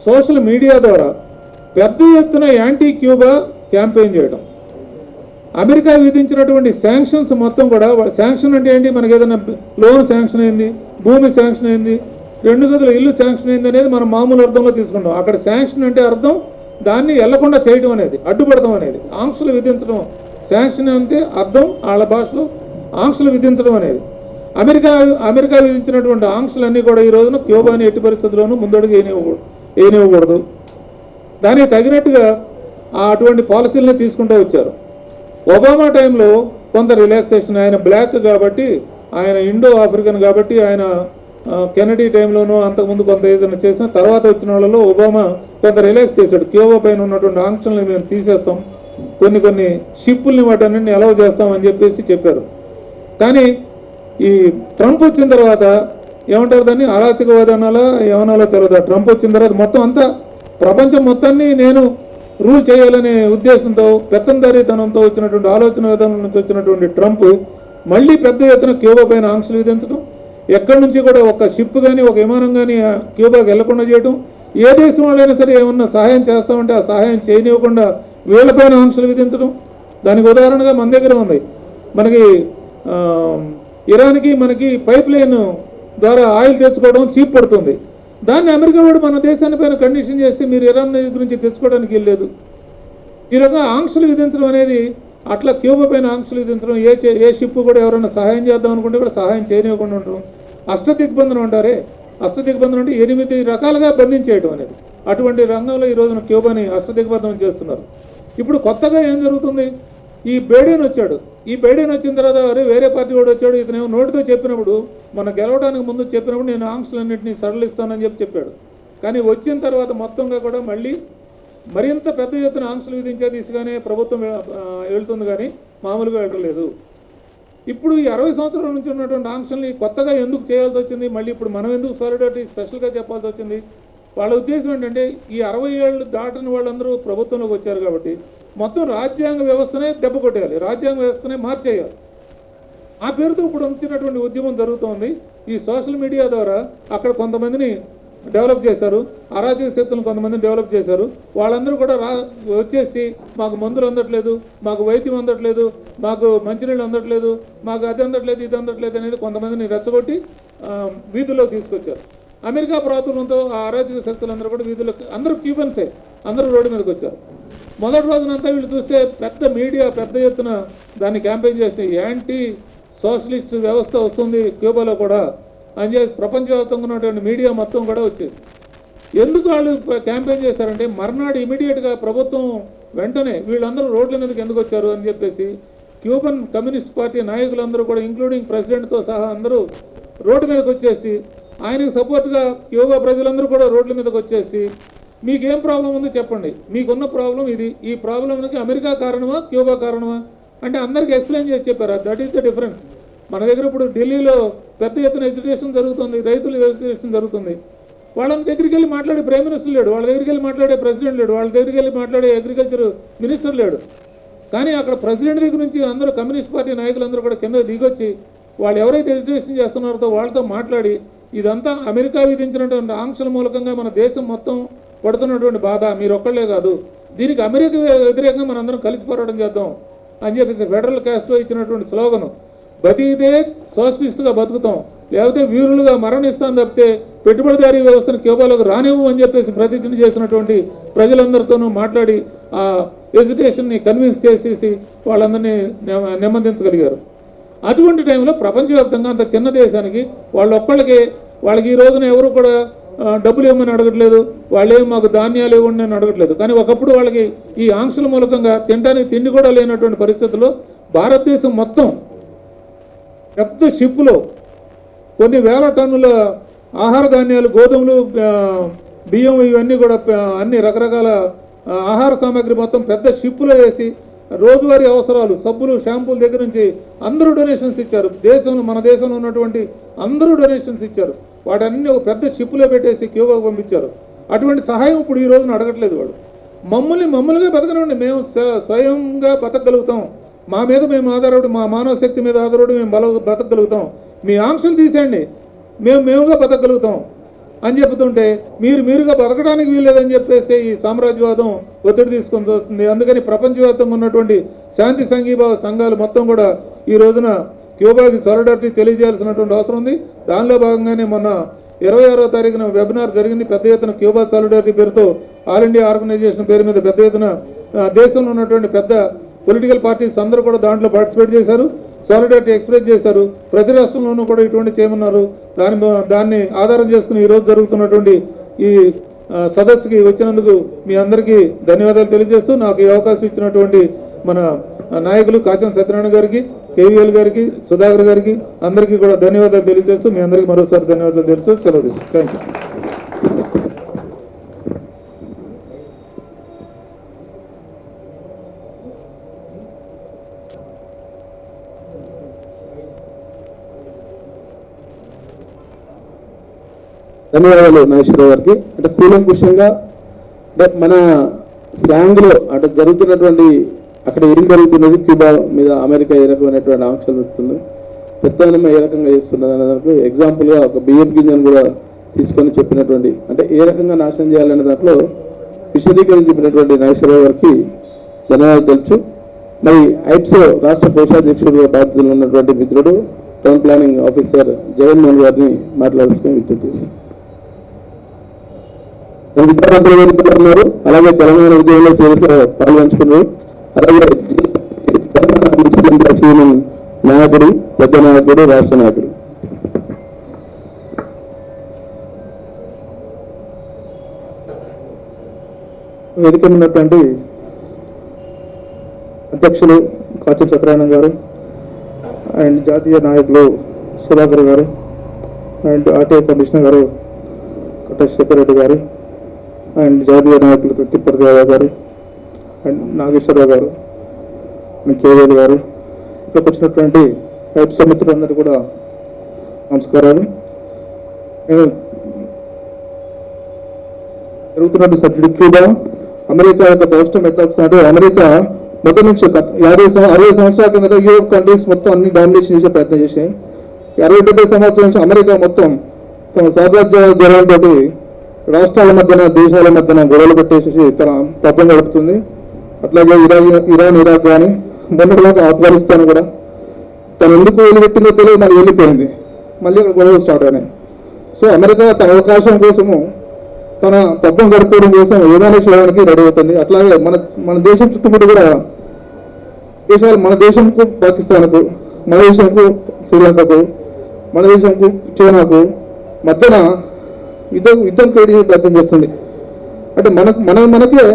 సోషల్ మీడియా ద్వారా పెద్ద ఎత్తున యాంటీ క్యూబా క్యాంపెయిన్ చేయడం, అమెరికా విధించినటువంటి శాంక్షన్స్ మొత్తం కూడా, శాంక్షన్ అంటే ఏంటి, మనకి ఏదైనా లోన్ శాంక్షన్ అయింది, భూమి శాంక్షన్ అయింది, 2 గదుల ఇల్లు శాంక్షన్ అయింది అనేది మనం మామూలు అర్థంలో తీసుకుంటాం. అక్కడ శాంక్షన్ అంటే అర్థం దాన్ని వెళ్లకుండా చేయడం అనేది, అడ్డుపడటం అనేది, ఆంక్షలు విధించడం. శాంక్షన్ అంటే అర్థం వాళ్ళ భాషలో ఆంక్షలు విధించడం అనేది. అమెరికా విధించినటువంటి ఆంక్షలన్నీ కూడా ఈ రోజున క్యూబాని ఎట్టి పరిస్థితుల్లోనూ ముందడుగు వేయనివ్వకూడదు. దానికి తగినట్టుగా అటువంటి పాలసీలనే తీసుకుంటూ వచ్చారు. ఒబామా టైంలో కొంత రిలాక్సేషన్, ఆయన బ్లాక్ కాబట్టి, ఆయన ఇండో ఆఫ్రికన్ కాబట్టి, ఆయన కెనడీ టైంలోనూ అంతకుముందు కొంత ఏదైనా చేసిన తర్వాత వచ్చిన వాళ్ళలో ఒబామా కొంత రిలాక్స్ చేశాడు. క్యూబా పైన ఉన్నటువంటి ఆంక్షల్ని మేము తీసేస్తాం, కొన్ని షిప్పుల్ని వాటన్నింటిని అలౌ చేస్తామని చెప్పేసి చెప్పారు. కానీ ఈ ట్రంప్ వచ్చిన తర్వాత ఏమంటారు, దాన్ని అరాచకవాదం అనాలా ఏమనాలో తెలియదు. ట్రంప్ వచ్చిన తర్వాత మొత్తం అంతా ప్రపంచం మొత్తాన్ని నేను రూల్ చేయాలనే ఉద్దేశంతో, పెత్తందారీతనంతో వచ్చినటువంటి ఆలోచన విధానం నుంచి వచ్చినటువంటి ట్రంప్ మళ్ళీ పెద్ద ఎత్తున క్యూబా పైన ఆంక్షలు విధించడం, ఎక్కడి నుంచి కూడా ఒక షిప్ కానీ ఒక విమానం కానీ క్యూబాకి వెళ్లకుండా చేయడం, ఏ దేశం వాళ్ళైనా సరే ఏమన్నా సహాయం చేస్తామంటే ఆ సహాయం చేయనివ్వకుండా వీళ్ళపైన ఆంక్షలు విధించడం. దానికి ఉదాహరణగా మన దగ్గర ఉంది, మనకి ఇరాన్కి మనకి పైప్ లైన్ ద్వారా ఆయిల్ తెచ్చుకోవడం చీప్ పడుతుంది. దాన్ని అమెరికా వాడు మన దేశాన్ని పైన కండిషన్ చేసి మీరు ఇరాన్ గురించి తెచ్చుకోవడానికి వెళ్ళలేదు. ఈ రకంగా ఆంక్షలు విధించడం అనేది, అట్లా క్యూబా పైన ఆంక్షలు విధించడం, ఏ షిప్ కూడా ఎవరైనా సహాయం చేద్దాం అనుకుంటే కూడా సహాయం చేయనివ్వకుండా ఉండడం. అష్టదిగ్బంధనం అంటారే, అష్టదిగ్బంధనం అంటే 8 రకాలుగా బంధించేయడం అనేది. అటువంటి రంగంలో ఈ రోజున క్యూబాని అష్టదిగ్బంధనం చేస్తున్నారు. ఇప్పుడు కొత్తగా ఏం జరుగుతుంది, ఈ బైడెన్ వచ్చాడు. ఈ బైడెన్ వచ్చిన తర్వాత వేరే పార్టీ కూడా వచ్చాడు. ఇతనేమో నోటితో చెప్పినప్పుడు, మన గెలవడానికి ముందు చెప్పినప్పుడు నేను ఆంక్షలన్నింటినీ సడలిస్తానని చెప్పాడు. కానీ వచ్చిన తర్వాత మొత్తంగా కూడా మళ్ళీ మరింత పెద్ద ఎత్తున ఆంక్షలు విధించే దిశగానే ప్రభుత్వం వెళ్తుంది, కానీ మామూలుగా వెళ్ళలేదు. ఇప్పుడు ఈ 60 సంవత్సరాల నుంచి ఉన్నటువంటి ఆంక్షల్ని కొత్తగా ఎందుకు చేయాల్సి వచ్చింది, మళ్ళీ ఇప్పుడు మనం ఎందుకు సాలిడారిటీ స్పెషల్గా చెప్పాల్సి వచ్చింది? వాళ్ళ ఉద్దేశం ఏంటంటే, ఈ 60 ఏళ్ళు దాటిన వాళ్ళందరూ ప్రభుత్వంలోకి వచ్చారు కాబట్టి మొత్తం రాజ్యాంగ వ్యవస్థనే దెబ్బ కొట్టేయాలి, రాజ్యాంగ వ్యవస్థనే మార్చేయాలి. ఆ పేరుతో ఇప్పుడు వచ్చినటువంటి ఉద్యమం జరుగుతోంది. ఈ సోషల్ మీడియా ద్వారా అక్కడ కొంతమందిని డెవలప్ చేశారు, అరాచక శక్తులను కొంతమందిని డెవలప్ చేశారు. వాళ్ళందరూ కూడా వచ్చేసి మాకు మందులు అందట్లేదు, మాకు వైద్యం అందట్లేదు, మాకు మంచినీళ్ళు అందట్లేదు, మాకు అది అందట్లేదు, ఇది అందట్లేదు అనేది కొంతమందిని రెచ్చగొట్టి వీధుల్లో తీసుకొచ్చారు. అమెరికా ప్రాతులంతో ఆ అరాచక శక్తులందరూ కూడా వీధుల్లోకి, అందరూ క్యూబన్సే, అందరూ రోడ్డు మీదకి వచ్చారు. మొదటి రోజునంతా వీళ్ళు చూస్తే పెద్ద మీడియా పెద్ద ఎత్తున దాన్ని క్యాంపెయిన్ చేస్తే యాంటీ సోషలిస్ట్ వ్యవస్థ వస్తుంది క్యూబాలో కూడా అని చెప్పి ప్రపంచవ్యాప్తంగా ఉన్నటువంటి మీడియా మొత్తం కూడా వచ్చేది. ఎందుకు వాళ్ళు క్యాంపెయిన్ చేశారంటే, మర్నాడు ఇమీడియట్గా ప్రభుత్వం వెంటనే వీళ్ళందరూ రోడ్ల మీదకి ఎందుకు వచ్చారు అని చెప్పేసి క్యూబన్ కమ్యూనిస్ట్ పార్టీ నాయకులందరూ కూడా ఇంక్లూడింగ్ ప్రెసిడెంట్తో సహా అందరూ రోడ్డు మీదకి వచ్చేసి ఆయనకు సపోర్ట్గా క్యూబా ప్రజలందరూ కూడా రోడ్ల మీదకి వచ్చేసి మీకేం ప్రాబ్లం ఉందో చెప్పండి, మీకున్న ప్రాబ్లం ఇది, ఈ ప్రాబ్లంకి అమెరికా కారణమా క్యూబా కారణమా అంటే అందరికీ ఎక్స్ప్లెయిన్ చేసి చెప్పారు. That is the difference. మన దగ్గర ఇప్పుడు ఢిల్లీలో పెద్ద ఎత్తున ఎడ్యుకేషన్ జరుగుతుంది, రైతుల ఎడ్యుకేషన్ జరుగుతుంది. వాళ్ళ దగ్గరికి వెళ్ళి మాట్లాడే ప్రైమ్ మినిస్టర్ లేడు, వాళ్ళ దగ్గరికి వెళ్ళి మాట్లాడే ప్రెసిడెంట్ లేడు, వాళ్ళ దగ్గరికి వెళ్ళి మాట్లాడే అగ్రికల్చర్ మినిస్టర్ లేడు. కానీ అక్కడ ప్రెసిడెంట్ దగ్గర నుంచి అందరూ కమ్యూనిస్ట్ పార్టీ నాయకులందరూ కూడా కింద దిగొచ్చి వాళ్ళు ఎవరైతే ఎడ్యుకేషన్ చేస్తున్నారో వాళ్ళతో మాట్లాడి, ఇదంతా అమెరికా విధించినటువంటి ఆంక్షల మూలకంగా మన దేశం మొత్తం పడుతున్నటువంటి బాధ, మీరు ఒక్కళ్ళే కాదు, దీనికి అమెరికా వ్యతిరేకంగా మనందరం కలిసి పోరాటం చేద్దాం అని చెప్పేసి ఫెడరల్ కాస్ట్రో ఇచ్చినటువంటి స్లోగను, బతికితే సోషలిస్టుగా బతుకుతాం, లేకపోతే వీరులుగా మరణిస్తాం తప్పితే పెట్టుబడిదారీ వ్యవస్థను క్యూబాలోకి రానివ్వు అని చెప్పేసి ప్రతిజ్ఞ చేసినటువంటి ప్రజలందరితోనూ మాట్లాడి ఆ ఎడ్యుకేషన్ని కన్విన్స్ చేసేసి వాళ్ళందరినీ నెమ్మదించగలిగారు. అటువంటి టైంలో ప్రపంచవ్యాప్తంగా అంత చిన్న దేశానికి వాళ్ళకి ఈ రోజున ఎవరు కూడా డబ్బులు ఇవ్వమని అడగట్లేదు, వాళ్ళేం మాకు ధాన్యాలు ఇవ్వండి అని అడగట్లేదు. కానీ ఒకప్పుడు వాళ్ళకి ఈ ఆంక్షల మూలకంగా తినడానికి తిండి కూడా లేనటువంటి పరిస్థితుల్లో భారతదేశం మొత్తం పెద్ద షిప్పులో కొన్ని వేల టన్నుల ఆహార ధాన్యాలు, గోధుమలు, బియ్యం ఇవన్నీ కూడా అన్ని రకరకాల ఆహార సామాగ్రి మొత్తం పెద్ద షిప్పులో వేసి రోజువారీ అవసరాలు సబ్బులు, షాంపూల దగ్గర నుంచి అందరూ డొనేషన్స్ ఇచ్చారు. మన దేశంలో ఉన్నటువంటి అందరూ డొనేషన్స్ ఇచ్చారు. వాటన్ని ఒక పెద్ద షిప్పులో పెట్టేసి క్యూబాకు పంపించారు. అటువంటి సహాయం ఇప్పుడు ఈ రోజున అడగట్లేదు వాడు. మమ్మల్నిగా బతకనండి, మేము స్వయంగా బతకగలుగుతాం, మా మీద మేము ఆధారపడి, మా మానవ శక్తి మీద ఆధారపడి మేము బతకగలుగుతాం, మీ ఆంక్షలు తీసేయండి, మేముగా బతకగలుగుతాం అని చెబుతుంటే మీరుగా బతకడానికి వీల్లేదని చెప్పేసి ఈ సామ్రాజ్యవాదం ఒత్తిడి తీసుకొని వస్తుంది. అందుకని ప్రపంచవ్యాప్తంగా ఉన్నటువంటి శాంతి సంఘీభావ సంఘాలు మొత్తం కూడా ఈ రోజున క్యూబాకి సాలిడారిటీ తెలియజేయాల్సినటువంటి అవసరం ఉంది. దానిలో భాగంగానే మొన్న 26వ తారీఖున వెబినార్ జరిగింది. పెద్ద ఎత్తున క్యూబా సాలిడారిటీ పేరుతో ఆల్ ఇండియా ఆర్గనైజేషన్ పేరు మీద పెద్ద ఎత్తున దేశంలో ఉన్నటువంటి పెద్ద పొలిటికల్ పార్టీస్ అందరూ కూడా దాంట్లో పార్టిసిపేట్ చేశారు, సాలిడారిటీ ఎక్స్ప్రెస్ చేశారు. ప్రతి రాష్ట్రంలోనూ కూడా ఇటువంటి చేయమన్నారు. దాన్ని ఆధారం చేసుకుని ఈరోజు జరుగుతున్నటువంటి ఈ సదస్సుకి వచ్చినందుకు మీ అందరికీ ధన్యవాదాలు తెలియజేస్తూ, నాకు ఈ అవకాశం ఇచ్చినటువంటి మన నాయకులు కాచం సత్యనారాయణ గారికి, కేవీఎల్ గారికి, సుధాకర్ గారికి అందరికీ కూడా ధన్యవాదాలు తెలియజేస్తూ మీ అందరికీ మరోసారి ధన్యవాదాలు తెలుస్తూ సెలవు తీసుకుంటాను. Thank you. ధన్యవాదాలు నాగేశ్వరరావు గారికి. అంటే కూలంకుషంగా మన స్లాంగ్లో అంటే జరుగుతున్నటువంటి అక్కడ ఏం జరుగుతున్నది, క్యూబా మీద అమెరికా ఏ రకమైనటువంటి ఆంక్షలు పెడుతుంది, పెత్తనం ఏ రకంగా చేస్తున్నది అనే దాంట్లో ఎగ్జాంపుల్గా ఒక బియ్యం గింజను కూడా తీసుకొని చెప్పినటువంటి, అంటే ఏ రకంగా నాశనం చేయాలనే దాంట్లో విశదీకరణ చెప్పినటువంటి నాగేశ్వరరావు గారికి ధన్యవాదాలు తెలుసు. మరి ఐప్సో రాష్ట్ర కోశాధ్యక్షుడు బాధ్యతలు ఉన్నటువంటి మిత్రుడు టౌన్ ప్లానింగ్ ఆఫీసర్ జగన్మోహన్ గారిని మాట్లాడాల్సిన విజ్ఞప్తి చేశారు. విద్యావంతులు ఉన్నారు, అలాగే తెలంగాణ ఉద్యోగంలో సేవలో పాల్గొంచుకున్నారు, అలాగే నాయకుడు, పెద్ద నాయకుడు, రాష్ట్ర నాయకుడు. వేదిక ఉన్నటువంటి అధ్యక్షులు కాచం సత్యనారాయణ గారు అండ్ జాతీయ నాయకులు సుధాకర్ గారు అండ్ ఆర్టీఐ కమిషనర్ గారు కొట్ట శేఖర్ రెడ్డి గారు అండ్ జాతీయ నాయకులు తిప్పటి యాదవ్ గారు అండ్ నాగేశ్వరరావు గారు అండ్ కేవీఎల్ గారు, ఇక్కడికి వచ్చినటువంటి ఐప్సో మిత్రులందరూ కూడా నమస్కారాలు. నేను జరుగుతున్నటువంటి సబ్జెక్ట్ క్యూబా అమెరికా యొక్క రాష్ట్రం ఎట్లా వస్తుందంటే, అమెరికా మొదటి నుంచి 60 సంవత్సరాల కింద యూరోప్ కంట్రీస్ మొత్తం అన్ని డామినేషన్ చేసే ప్రయత్నం చేసాయి. 60-70 సంవత్సరాల నుంచి అమెరికా మొత్తం తమ సామ్రాజ్య జ్వరంతో రాష్ట్రాల మధ్యన, దేశాల మధ్యన గొడవలు పెట్టేసి తన పబ్బం గడుపుతుంది. అట్లాగే ఇరాన్, ఇరాక్ కానీ మొన్నటిలాగా ఆఫ్ఘనిస్తాన్ కూడా తను ఎందుకు వెళ్ళిపెట్టిందో తెలియదు, నాకు వెళ్ళిపోయింది, మళ్ళీ ఇక్కడ గొడవలు స్టార్ట్ అయినాయి. సో అమెరికా తన అవకాశం కోసము, తన పబ్బం గడుపుకోవడం కోసం ఏదైనా చేయడానికి రెడీ అవుతుంది. అట్లాగే మన దేశం చుట్టుముట్టు కూడా దేశాలు, మన దేశంకు పాకిస్తాన్కు, మన దేశంకు శ్రీలంకకు, మన దేశంకు చైనాకు మధ్యన యుద్ధం క్రియేట్ చేసే ప్రయత్నం చేస్తుంది. అంటే మనకే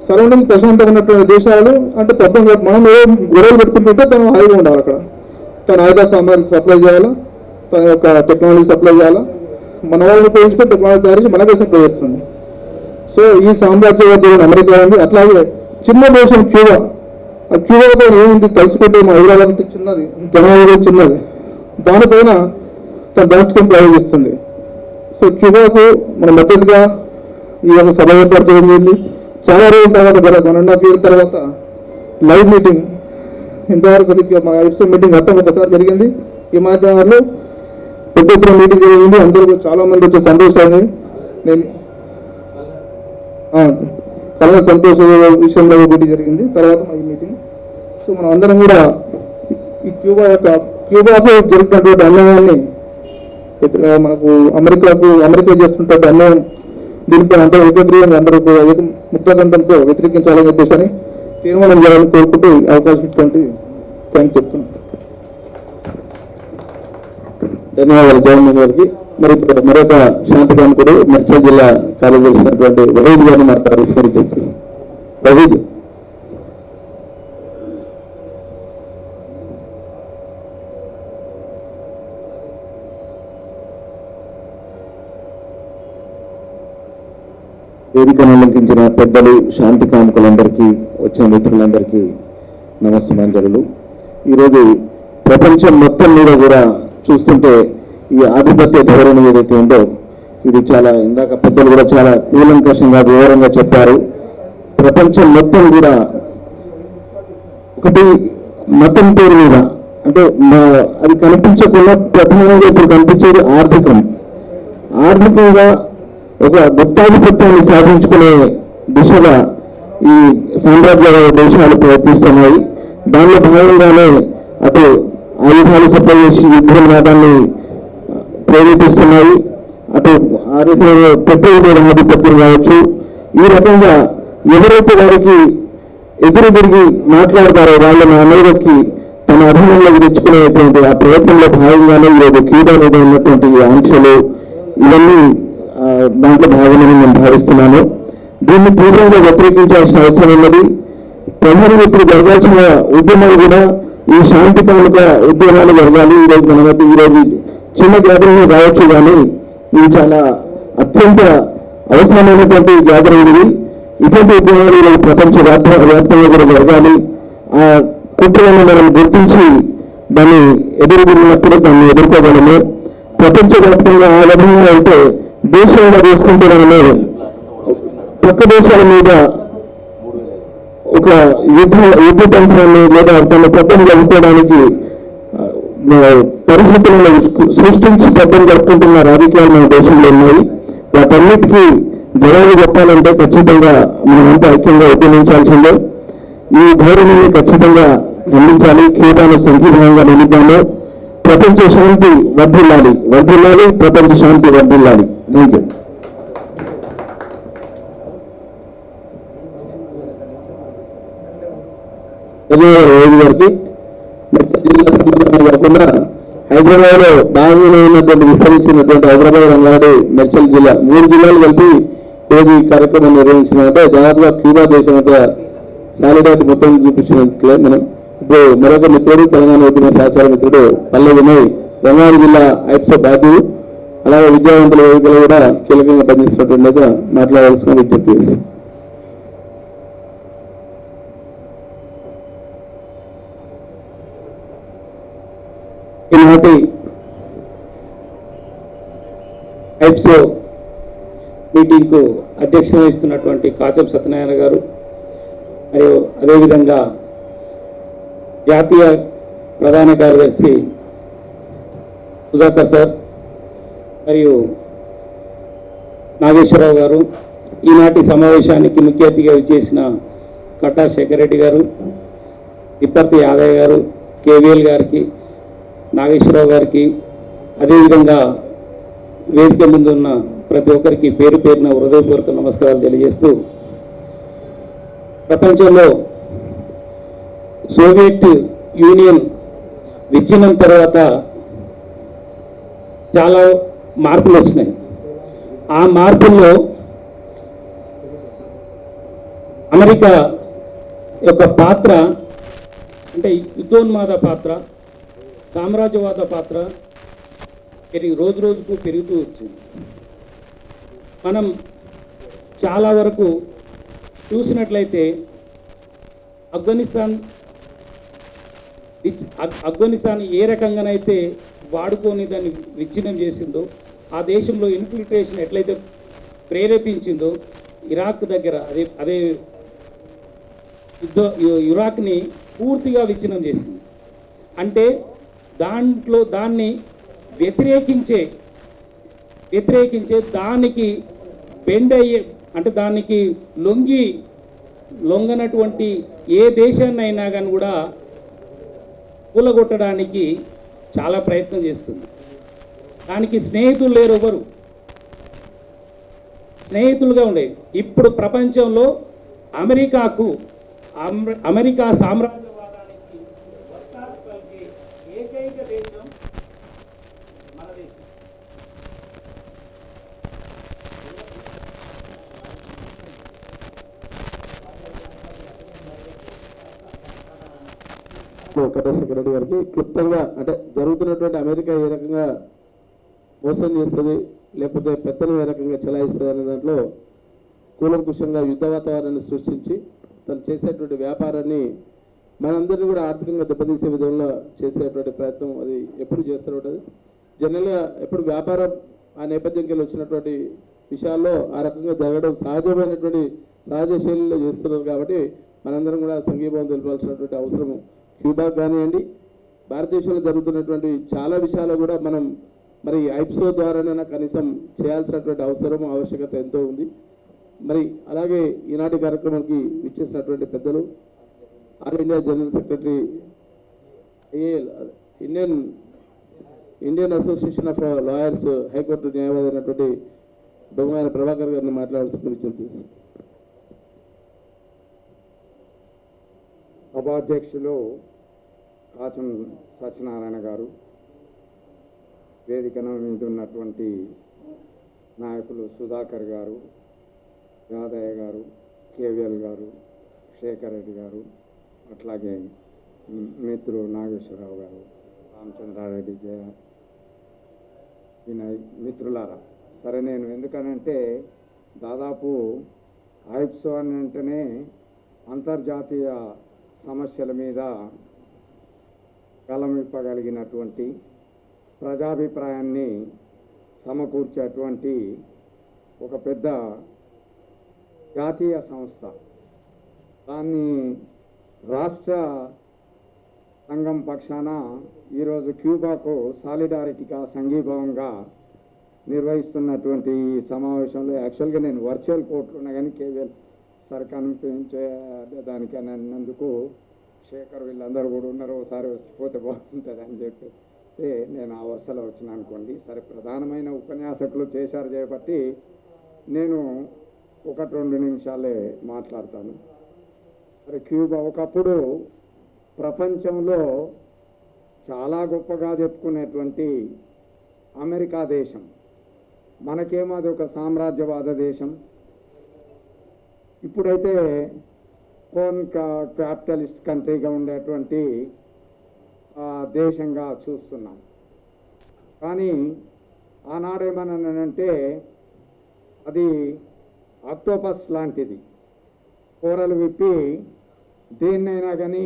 సరౌండింగ్ ప్రశాంతంగా ఉన్నటువంటి దేశాలు అంటే పబ్బం మనం గొడవలు పెట్టుకుంటుంటే తను హాయిగా ఉండాలి. అక్కడ తన ఆయుధ సామాగ్రి సప్లై చేయాలా, తన యొక్క టెక్నాలజీ సప్లై చేయాలా, మన వాళ్ళని ఉపయోగించుకొని టెక్నాలజీ తయారు చేసి మనకే సప్లై చేస్తుంది. సో ఈ సామ్రాజ్యవాదం అమెరికా ఉంది. అట్లాగే చిన్న దేశం క్యూబా, ఆ క్యూబాతో ఏముంది తెలుసుకుంటే మా హైదరాబాద్ చిన్నది, జనాభా చిన్నది, దానిపైన తన రాష్ట్రం ప్రయోగిస్తుంది. సో క్యూబాకు మన మద్దతుగా ఈ యొక్క సభ ఏర్పాటు చేయడం జరిగింది. చాలా రోజుల తర్వాత 1.5 years తర్వాత లైవ్ మీటింగ్, ఇంతవరకు మా ఐప్సో మీటింగ్ మొత్తం ఒకసారి జరిగింది. ఈ మాధ్యమాల్లో పెద్ద ఎత్తున మీటింగ్ జరిగింది. అందరూ చాలా మంది వచ్చే సంతోషాన్ని నేను చాలా సంతోష విషయంలో మీటింగ్ జరిగింది. తర్వాత ఈ మీటింగ్, సో మనం అందరం కూడా ఈ క్యూబాకు జరిగినటువంటి అన్యాయాన్ని, మనకు అమెరికా చేస్తున్నటువంటి అన్యాయం, దీనిపై అందరూ ఏకగ్రీవంగా అందరూ ముక్తకంఠంతో వ్యతిరేకించాలని చెప్పేసి అని తీర్మానం చేయాలని కోరుకుంటూ అవకాశం ఇచ్చినటువంటి థ్యాంక్స్ చెప్తున్నాను. ధన్యవాదాలు జగన్మోహన్ గారికి. మరి మరొక శాంతికాంకుడు మెడ్చల్ జిల్లా కార్యదర్శినటువంటి వహీద్ గారిని మాట్లాడాల్సి వహీద్. వేదికను అలంకించిన పెద్దలు, శాంతి కాముకులందరికీ, వచ్చిన మిత్రులందరికీ నమస్కారాలు. ఈరోజు ప్రపంచం మొత్తం మీద కూడా చూస్తుంటే ఈ ఆధిపత్య ధోరణి ఏదైతే ఉందో ఇది చాలా, ఇందాక పెద్దలు కూడా చాలా కూలంకషంగా వివరంగా చెప్పారు. ప్రపంచం మొత్తం కూడా ఒకటి మతం పేరు మీద అంటే అది కనిపించకుండా ప్రధానంగా ఇప్పుడు కనిపించేది ఆర్థికంగా ఒక గుత్తాధిపత్యాన్ని సాధించుకునే దిశగా ఈ సామ్రాజ్యవాద దేశాలు ప్రయత్నిస్తున్నాయి. దానిలో భాగంగానే అటు ఆయుధాలు సప్లై చేసి యుద్ధవాదాన్ని ప్రేరేపిస్తున్నాయి, అటు పెట్రోల్ మీద ఆధిపత్యం కావచ్చు. ఈ రకంగా ఎవరైతే వారికి ఎదురు తిరిగి మాట్లాడతారో వాళ్ళని అమెరికాకి తన అధీనంలోకి తెచ్చుకునేటువంటి ఆ ప్రయత్నంలో భాగంగానే ఈరోజు క్యూబా మీద ఉన్నటువంటి ఆంక్షలు ఇవన్నీ దాంట్లో భాగమని నేను భావిస్తున్నాను. దీన్ని తీవ్రంగా వ్యతిరేకించాల్సిన అవసరం ఉన్నది. ప్రధానంగా ఇప్పుడు జరగాల్సిన ఉద్యమాలు కూడా ఈ శాంతికాలిక ఉద్యమాలు జరగాలి. ఈరోజు మన మధ్య ఈరోజు చిన్న గ్యాదరింగ్ కావచ్చు, కానీ ఇది చాలా అత్యంత అవసరమైనటువంటి గ్యాదరింగ్ ఇది. ఇటువంటి ఉద్యమాలు ఈరోజు ప్రపంచ వ్యాప్తంగా కూడా జరగాలి. ఆ కుట్రలను మనం గుర్తించి దాన్ని ఎదుర్కొన్నప్పుడు దాన్ని ఎదుర్కోగలము. ప్రపంచవ్యాప్తంగా ఆ విధంగా అయితే దేశంలో చేసుకుంటే మనము పక్క దేశాల మీద ఒక యుద్ధ తంత్రాన్ని లేదా తన పద్ధతి జరుపుకోవడానికి పరిస్థితులను సృష్టించి పద్ధతి జరుపుకుంటున్న రాజకీయాలు మన దేశంలో ఉన్నాయి. వాటన్నిటికీ జవాబు చెప్పాలంటే ఖచ్చితంగా మనమంతా ఐక్యంగా ఉద్యమించాల్సిందే. ఈ ధోరణిని ఖచ్చితంగా ఖండించాలి. క్యూబాను సంఘీభావంగా నిలిపాము. ప్రపంచ శాంతి వర్ధిల్లాలి, ప్రపంచ శాంతి వర్ధిల్లాలి. Thank you. ధన్యవాదాలు గారికి. జిల్లా సంబంధం కాకుండా హైదరాబాద్లో బాగానే ఉన్నటువంటి విస్తరించినటువంటి హైదరాబాద్, రంగారెడ్డి, మేడ్చల్ జిల్లా 3 జిల్లాలు కలిపి ఈరోజు ఈ కార్యక్రమం నిర్వహించినామంటే దాదాపుగా క్యూబా దేశం అంతా సాలిడారిటీ మొత్తం చూపించినట్లే. మనం ఇప్పుడు మరొక మిత్రుడు, తెలంగాణ ఉద్యమ సహచార మిత్రుడు పల్లె వినయ్, రంగారెడ్డి జిల్లా ఐప్సో బాధ్యుడు, అలాగే విద్యావంతుల వేదికలు కూడా కీలకంగా పనిచేస్తున్నట్టుగా మాట్లాడాల్సిన విజ్ఞప్తి చేసి ఈనాటి ఐప్సో మీటింగ్కు అధ్యక్షత వహిస్తున్నటువంటి కాచం సత్యనారాయణ గారు, మరియు అదేవిధంగా జాతీయ ప్రధాన కార్యదర్శి సుధాకర్ సార్ మరియు నాగేశ్వరరావు గారు, ఈనాటి సమావేశానికి ముఖ్య అతిథిగా విచ్చేసిన కట్టా శేఖర్ రెడ్డి గారు, తిప్పర్తి యాదయ్య గారు, కేవీఎల్ గారికి, నాగేశ్వరరావు గారికి, అదేవిధంగా వేదిక ముందున్న ప్రతి ఒక్కరికి పేరు పేరున హృదయపూర్వక నమస్కారాలు తెలియజేస్తూ, ప్రపంచంలో సోవియట్ యూనియన్ విచ్ఛిన్నం తర్వాత చాలా మార్పులు వచ్చినాయి. ఆ మార్పుల్లో అమెరికా యొక్క పాత్ర అంటే యుద్ధోన్మాద పాత్ర, సామ్రాజ్యవాద పాత్ర రోజు రోజుకు పెరుగుతూ వచ్చింది. మనం చాలా వరకు చూసినట్లయితే ఆఫ్ఘనిస్తాన్ ఏ రకంగానైతే వాడుకొని దాన్ని విచ్ఛిన్నం చేసిందో, ఆ దేశంలో ఇన్ఫిల్ట్రేషన్ ఎట్లయితే ప్రేరేపించిందో, ఇరాక్ దగ్గర అదే ఇరాక్ని పూర్తిగా విచ్ఛిన్నం చేసింది. అంటే దాన్ని వ్యతిరేకించే దానికి బెండ్ అయ్యే అంటే దానికి లొంగనటువంటి ఏ దేశాన్ని అయినా కానీ కూడా కూలగొట్టడానికి చాలా ప్రయత్నం చేస్తుంది. దానికి స్నేహితులు లేరు, ఎవరు స్నేహితులుగా ఉండేవి. ఇప్పుడు ప్రపంచంలో అమెరికా సామ్రాజ్యవాదానికి వత్తాసు పలికే ఏకైక దేశం మన దేశం. కట్టా సెక్రటరీ గారికి క్లుప్తంగా అంటే జరుగుతున్నటువంటి అమెరికా ఏ రకంగా మోసం చేస్తుంది, లేకపోతే పెత్తనం ఏ రకంగా చెలాయిస్తుంది అనే దాంట్లో కూలంకుషంగా యుద్ధ వాతావరణాన్ని సృష్టించి తను చేసేటువంటి వ్యాపారాన్ని మనందరినీ కూడా ఆర్థికంగా దెబ్బతీసే విధంగా చేసేటువంటి ప్రయత్నం అది ఎప్పుడు చేస్తూ ఉంటుంది. జనరల్గా ఎప్పుడు వ్యాపారం ఆ నేపథ్యంకి వచ్చినటువంటి విషయాల్లో ఆ రకంగా జరగడం సహజమైనటువంటి సహజ శైలిలో చేస్తున్నారు. కాబట్టి మనందరం కూడా సంఘీభావం తెలపాల్సినటువంటి అవసరం క్యూబాకు కానివ్వండి, భారతదేశంలో జరుగుతున్నటువంటి చాలా విషయాలు కూడా మనం మరి ఐప్సో ద్వారానైనా కనీసం చేయాల్సినటువంటి అవసరం ఆవశ్యకత ఎంతో ఉంది. మరి అలాగే ఈనాటి కార్యక్రమానికి ఇచ్చేసినటువంటి పెద్దలు all India general secretary Indian association of lawyers high court న్యాయవాది అయినటువంటి బొమ్మాయిన ప్రభాకర్ గారిని మాట్లాడాల్సిన విజ్ఞప్తి చేస్తాను. సభాధ్యక్షులు కాచం సత్యనారాయణ గారు, వేదికన మీద ఉన్నటువంటి నాయకులు సుధాకర్ గారు, యాదయ్య గారు, కేవీఎల్ గారు, శేఖర్ రెడ్డి గారు, అట్లాగే మిత్రులు నాగేశ్వరరావు గారు, రామచంద్రారెడ్డి, వినయ్, మిత్రులారా, సరే నేను ఎందుకనంటే దాదాపు ఐప్సో అని అంటేనే అంతర్జాతీయ సమస్యల మీద కలమిప్పగలిగినటువంటి ప్రజాభిప్రాయాన్ని సమకూర్చేటువంటి ఒక పెద్ద జాతీయ సంస్థ. దాన్ని రాష్ట్ర సంఘం పక్షాన ఈరోజు క్యూబాకు సాలిడారిటీగా సంఘీభావంగా నిర్వహిస్తున్నటువంటి ఈ సమావేశంలో యాక్చువల్గా నేను వర్చువల్ కోర్టులో ఉన్నా కానీ కేవీఎల్ సార్ కనిపించే దానికి అన్నందుకు శేఖర్ వీళ్ళందరూ కూడా ఉన్నారు, ఒకసారి వచ్చిపోతే బాగుంటుంది అని చెప్పి నేను ఆ వరుసలో వచ్చిన అనుకోండి. సరే, ప్రధానమైన ఉపన్యాసకులు చేశారు చేయబట్టి నేను 1-2 నిమిషాలే మాట్లాడతాను. సరే, క్యూబా ఒకప్పుడు ప్రపంచంలో చాలా గొప్పగా చెప్పుకునేటువంటి అమెరికా దేశం, మనకేమో అది ఒక సామ్రాజ్యవాద దేశం. ఇప్పుడైతే క్యాపిటలిస్ట్ కంట్రీగా ఉండేటువంటి దేశంగా చూస్తున్నాం. కానీ ఆనాడేమనంటే అది ఆక్టోపస్ లాంటిది, కూరలు విప్పి దేన్నైనా కానీ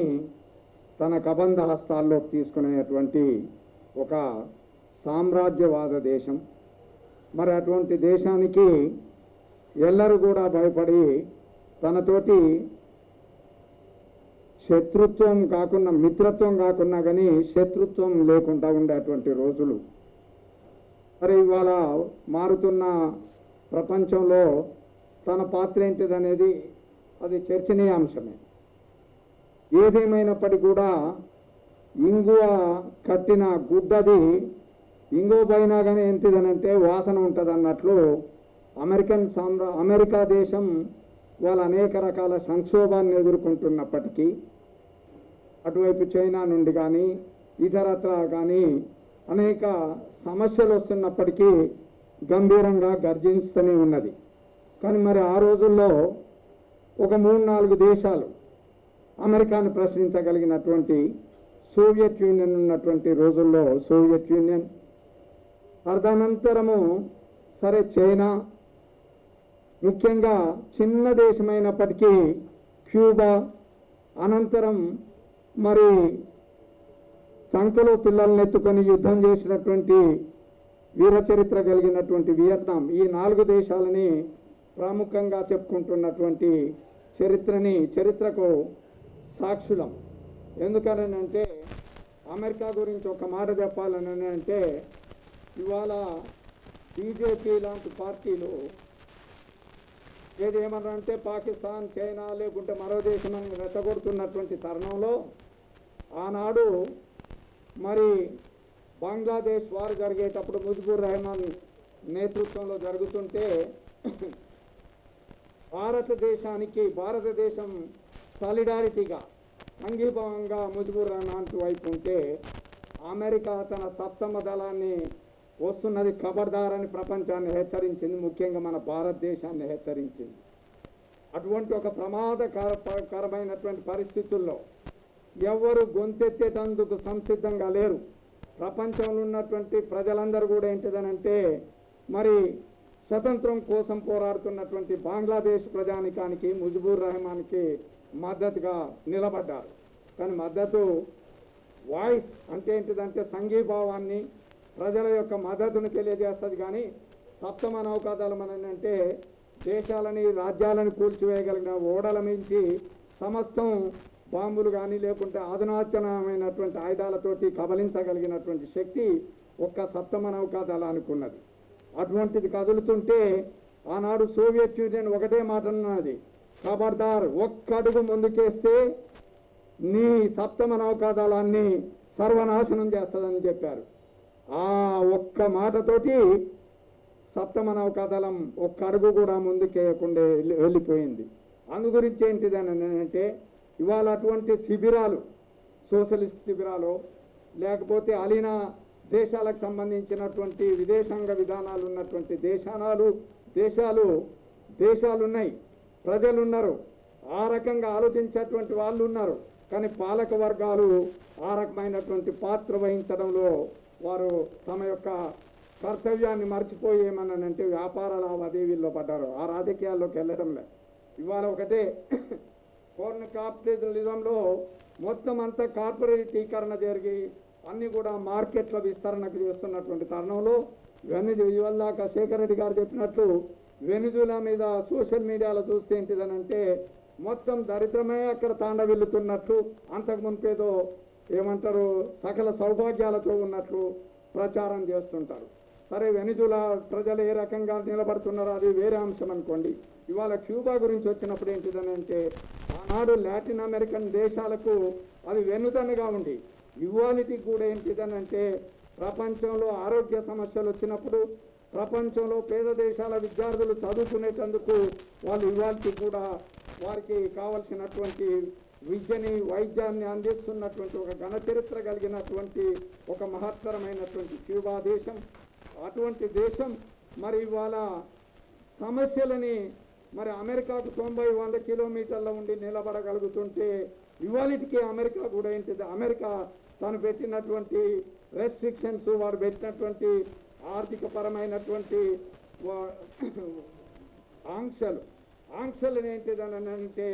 తన కబంధ హస్తాల్లోకి తీసుకునేటువంటి ఒక సామ్రాజ్యవాద దేశం. మరి అటువంటి దేశానికి ఎల్లరూ కూడా భయపడి తనతోటి శత్రుత్వం కాకుండా, మిత్రత్వం కాకుండా కానీ శత్రుత్వం లేకుండా ఉండేటువంటి రోజులు. మరి ఇవాళ మారుతున్న ప్రపంచంలో తన పాత్ర ఏంటిదనేది అది చర్చనీయాంశమే. ఏదేమైనప్పటికీ కూడా ఇంగువ కట్టిన గుడ్డది ఇంగువ పైన కానీ ఏంటిదనంటే వాసన ఉంటుంది అన్నట్లు అమెరికా దేశం వాళ్ళు అనేక రకాల సంక్షోభాన్ని ఎదుర్కొంటున్నప్పటికీ, అటువైపు చైనా నుండి కానీ ఇతరత్ర కానీ అనేక సమస్యలు వస్తున్నప్పటికీ గంభీరంగా గర్జిస్తూనే ఉన్నది. కానీ మరి ఆ రోజుల్లో ఒక 3-4 దేశాలు అమెరికాను ప్రశ్నించగలిగినటువంటి సోవియట్ యూనియన్ ఉన్నటువంటి రోజుల్లో సోవియట్ యూనియన్, తదనంతరము సరే చైనా, ముఖ్యంగా చిన్న దేశమైనప్పటికీ క్యూబా, అనంతరం మరి సంఖ్యలో పిల్లల్ని ఎత్తుకొని యుద్ధం చేసినటువంటి వీరచరిత్ర కలిగినటువంటి వియత్నాం, ఈ 4 దేశాలని ప్రాముఖ్యంగా చెప్పుకుంటున్నటువంటి చరిత్రకు సాక్షులం. ఎందుకనంటే అమెరికా గురించి ఒక మాట చెప్పాలని అంటే, ఇవాళ బీజేపీ లాంటి పార్టీలు ఏదేమన్నారంటే పాకిస్తాన్, చైనా లేకుంటే మరో దేశం రెచ్చగొడుతున్నటువంటి తరుణంలో ఆనాడు మరి బంగ్లాదేశ్ వారు జరిగేటప్పుడు ముజిబుర్ రెహమాన్ నేతృత్వంలో జరుగుతుంటే భారతదేశం సాలిడారిటీగా సంఘీభావంగా ముజిబుర్ రెహమాన్ వైపు ఉంటే, అమెరికా తన సప్తమ దళాన్ని వస్తున్నది ఖబర్దారని ప్రపంచాన్ని హెచ్చరించింది, ముఖ్యంగా మన భారతదేశాన్ని హెచ్చరించింది. అటువంటి ఒక ప్రమాదకరమైనటువంటి పరిస్థితుల్లో ఎవరు గొంతెత్తేటందుకు సంసిద్ధంగా లేరు. ప్రపంచంలో ఉన్నటువంటి ప్రజలందరూ కూడా ఏంటిదనంటే మరి స్వతంత్రం కోసం పోరాడుతున్నటువంటి బంగ్లాదేశ్ ప్రజానికానికి ముజిబుర్ రెహమాన్కి మద్దతుగా నిలబడ్డారు. కానీ మద్దతు వాయిస్ అంటే ఏంటిదంటే సంఘీభావాన్ని, ప్రజల యొక్క మద్దతును తెలియజేస్తుంది. కానీ సప్తమ నౌకాదళం అని అంటే దేశాలని రాజ్యాలను కూల్చివేయగలిగిన ఓడల మించి సమస్తం బాంబులు కానీ లేకుంటే అధునాతనమైనటువంటి ఆయుధాలతోటి కబలించగలిగినటువంటి శక్తి ఒక్క సప్తమ నౌకా దళానికి ఉన్నది. అటువంటిది కదులుతుంటే ఆనాడు సోవియట్ యూనియన్ ఒకటే మాట అన్నది, ఖబర్దార్ ఒక్క అడుగు ముందుకేస్తే నీ సప్తమ నౌకా దళాన్ని సర్వనాశనం చేస్తుందని చెప్పారు. ఆ ఒక్క మాటతోటి సప్తమ నౌకాదళం ఒక్క అడుగు కూడా ముందుకేయకుండా వెళ్ళిపోయింది. అందు గురించి ఏంటిదని అంటే ఇవాళ అటువంటి శిబిరాలు, సోషలిస్ట్ శిబిరాలు లేకపోతే అలీనా దేశాలకు సంబంధించినటువంటి విదేశాంగ విధానాలు ఉన్నటువంటి దేశాలు ఉన్నాయి, ప్రజలు ఉన్నారు, ఆ రకంగా ఆలోచించేటువంటి వాళ్ళు ఉన్నారు. కానీ పాలక వర్గాలు ఆ రకమైనటువంటి పాత్ర వహించడంలో వారు తమ యొక్క కర్తవ్యాన్ని మర్చిపోయి ఏమన్నానంటే వ్యాపార లావాదేవీల్లో పడ్డారు. ఆ రాజకీయాల్లోకి వెళ్ళడం లేదు. ఇవాళ ఒకటే ఫోరెన్ క్యాపిటలిజంలో మొత్తం అంతా కార్పొరేటీకరణ జరిగి అన్నీ కూడా మార్కెట్ల విస్తరణకు చేస్తున్నటువంటి తరుణంలో ఇవాళ దాకా శేఖర్ రెడ్డి గారు చెప్పినట్లు వెనుజులా మీద సోషల్ మీడియాలో చూస్తే ఏంటిదనంటే మొత్తం దరిద్రమే అక్కడ తాండవిల్లుతున్నట్లు, అంతకు మునిపేదో ఏమంటారు సకల సౌభాగ్యాలతో ఉన్నట్లు ప్రచారం చేస్తుంటారు. సరే, వెనుజులా ప్రజలు ఏ రకంగా నిలబడుతున్నారో అది వేరే అంశం అనుకోండి. ఇవాళ క్యూబా గురించి వచ్చినప్పుడు ఏంటిదనంటే ఆనాడు లాటిన్ అమెరికన్ దేశాలకు అది వెన్నుదన్నుగా ఉంది. ఇవాళకి కూడా ఏంటిదనంటే ప్రపంచంలో ఆరోగ్య సమస్యలు వచ్చినప్పుడు ప్రపంచంలో పేద దేశాల విద్యార్థులు చదువుకునేటందుకు వాళ్ళు ఇవాళకి కూడా వారికి కావలసినటువంటి విద్యని వైద్యాన్ని అందిస్తున్నటువంటి ఒక ఘన చరిత్ర కలిగినటువంటి ఒక మహత్తరమైనటువంటి క్యూబా దేశం. అటువంటి దేశం మరి ఇవాళ సమస్యలని మరి అమెరికాకు 90-100 కిలోమీటర్ల ఉండి నిలబడగలుగుతుంటే ఇవాళకి అమెరికా కూడా ఏంటిది, అమెరికా తను పెట్టినటువంటి రెస్ట్రిక్షన్స్, వారు పెట్టినటువంటి ఆర్థిక పరమైనటువంటి ఆంక్షలు ఏంటిదని అంటే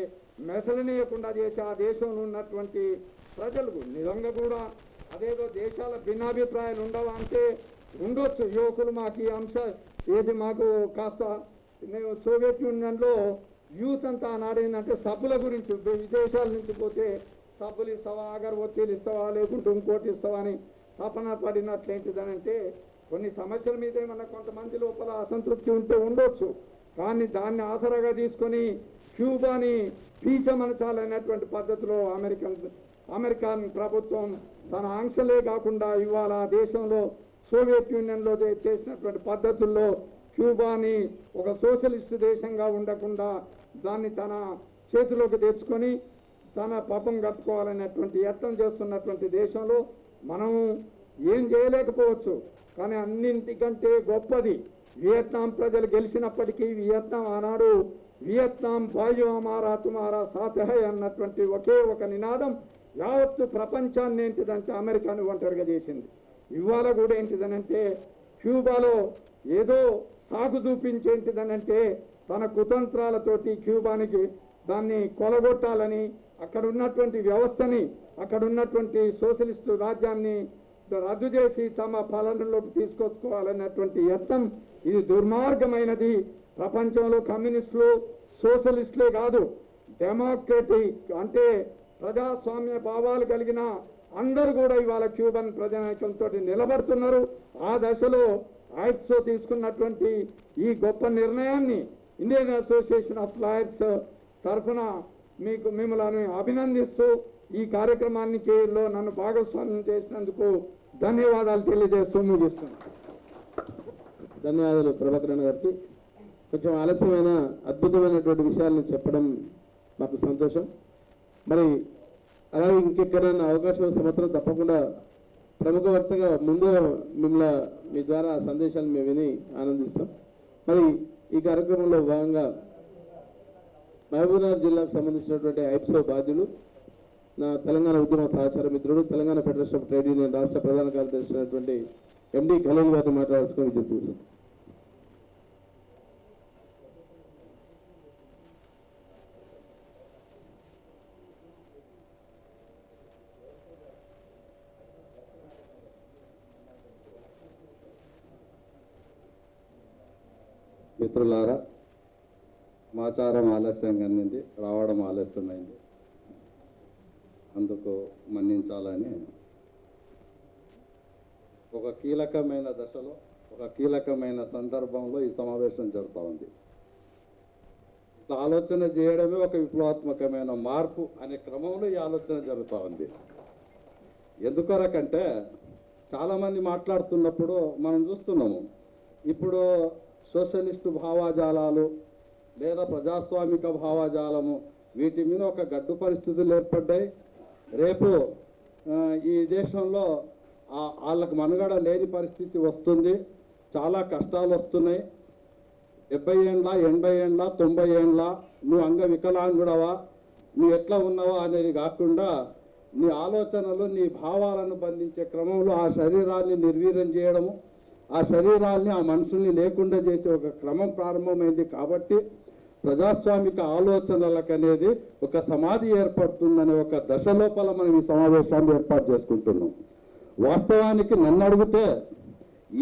మెసలనీయకుండా చేసి ఆ దేశంలో ఉన్నటువంటి ప్రజలకు నిజంగా కూడా అదేదో దేశాల భిన్నాభిప్రాయాలు ఉండవా అంటే ఉండొచ్చు. యువకులు మాకు ఈ ఏది మాకు కాస్త సోవియట్ యూనియన్లో యూత్ అంతా ఆనాడేందంటే సబ్బుల గురించి, విదేశాల నుంచి పోతే సబ్బులు ఇస్తావా, అగరబత్తీలు ఇస్తావా, లేకుంటే ఇంకోటి ఇస్తావా అని తపన పడినట్లేంటిదనంటే కొన్ని సమస్యల మీద ఏమన్నా కొంతమంది లోపల అసంతృప్తి ఉంటే ఉండొచ్చు. కానీ దాన్ని ఆసరాగా తీసుకొని క్యూబాని పీచమనచాలనేటువంటి పద్ధతిలో అమెరికన్ ప్రభుత్వం తన ఆంక్షలే కాకుండా ఇవాళ దేశంలో సోవియట్ యూనియన్లో చేసినటువంటి పద్ధతుల్లో క్యూబాని ఒక సోషలిస్ట్ దేశంగా ఉండకుండా దాన్ని తన చేతిలోకి తెచ్చుకొని తన పాపం కట్టుకోవాలనేటువంటి యత్నం చేస్తున్నటువంటి దేశంలో మనం ఏం చేయలేకపోవచ్చు. కానీ అన్నింటికంటే గొప్పది వియత్నాం ప్రజలు గెలిచినప్పటికీ వియత్నాం ఆనాడు వియత్నాం భాయు హమారా తుమారా సాత్ హై అన్నటువంటి ఒకే ఒక నినాదం యావత్తు ప్రపంచాన్ని ఏంటిదంటే అమెరికాను ఒంటరిగా చేసింది. ఇవాళ కూడా ఏంటిదనంటే క్యూబాలో ఏదో సాగు చూపించేంటిదనంటే తన కుతంత్రాలతోటి క్యూబానికి దాన్ని కొలగొట్టాలని, అక్కడ ఉన్నటువంటి వ్యవస్థని, అక్కడ ఉన్నటువంటి సోషలిస్టు రాజ్యాన్ని రద్దు చేసి తమ పాలనలోకి తీసుకొచ్చుకోవాలన్నటువంటి యత్నం ఇది దుర్మార్గమైనది. ప్రపంచంలో కమ్యూనిస్టులు సోషలిస్టులే కాదు, డెమోక్రటిక్ అంటే ప్రజాస్వామ్య భావాలు కలిగిన అందరూ కూడా ఇవాళ క్యూబన్ ప్రజానాయకులతో నిలబడుతున్నారు. ఆ దశలో ఐప్సో తీసుకున్నటువంటి ఈ గొప్ప నిర్ణయాన్ని ఇండియన్ అసోసియేషన్ ఆఫ్ లాయర్స్ తరఫున మిమ్మల్ని అభినందిస్తూ ఈ కార్యక్రమానికి నన్ను భాగస్వామ్యం చేసినందుకు ధన్యవాదాలు తెలియజేస్తూ ముగిస్తున్నాను. ధన్యవాదాలు ప్రభాకరన్ గారికి. కొంచెం ఆలస్యమైన అద్భుతమైనటువంటి విషయాలను చెప్పడం మాకు సంతోషం. మరి అలాగే ఇంకెక్కడైనా అవకాశం వస్తే మాత్రం తప్పకుండా ప్రముఖ వక్తగా ముందు మీ ద్వారా సందేశాలు మేము విని ఆనందిస్తాం. మరి ఈ కార్యక్రమంలో భాగంగా మహబూబ్నగర్ జిల్లాకు సంబంధించినటువంటి ఐప్సో బాధ్యులు, నా తెలంగాణ ఉద్యమ సహచార మిత్రుడు, Telangana federation of trade union రాష్ట్ర ప్రధాన కార్యదర్శి అయినటువంటి ఎండి ఖలీల్ గారిని మాట్లాడాల్సిన విజ్ఞప్తి చేశాం. మిత్రులారా, సమాచారం ఆలస్యంగా అందింది, రావడం ఆలస్యమైంది, అందుకు మన్నించాలని. ఒక కీలకమైన దశలో, ఒక కీలకమైన సందర్భంలో ఈ సమావేశం జరుగుతూ ఉంది. ఇట్లా ఆలోచన చేయడమే ఒక విప్లవాత్మకమైన మార్పు అనే క్రమంలో ఈ ఆలోచన జరుగుతూ ఉంది. ఎందుకొరకంటే చాలామంది మాట్లాడుతున్నప్పుడు మనం చూస్తున్నాము, ఇప్పుడు సోషలిస్టు భావాజాలాలు లేదా ప్రజాస్వామిక భావాజాలము వీటి మీద ఒక గడ్డు పరిస్థితులు ఏర్పడ్డాయి. రేపు ఈ దేశంలో వాళ్ళకు మనుగడ లేని పరిస్థితి వస్తుంది, చాలా కష్టాలు వస్తున్నాయి. 70 ఏండ్ల 80 ఏండ్ల 90 ఏండ్ల నువ్వు అంగవికలాంగుడవా, నువ్వు ఎట్లా ఉన్నావా అనేది కాకుండా నీ ఆలోచనలు, నీ భావాలను బంధించే క్రమంలో ఆ శరీరాన్ని నిర్వీర్యం చేయడము, ఆ శరీరాన్ని, ఆ మనుషుల్ని లేకుండా చేసే ఒక క్రమం ప్రారంభమైంది. కాబట్టి ప్రజాస్వామిక ఆలోచనలకు అనేది ఒక సమాధి ఏర్పడుతుందనే ఒక దశ లోపల మనం ఈ సమావేశాన్ని ఏర్పాటు చేసుకుంటున్నాం. వాస్తవానికి నన్ను అడిగితే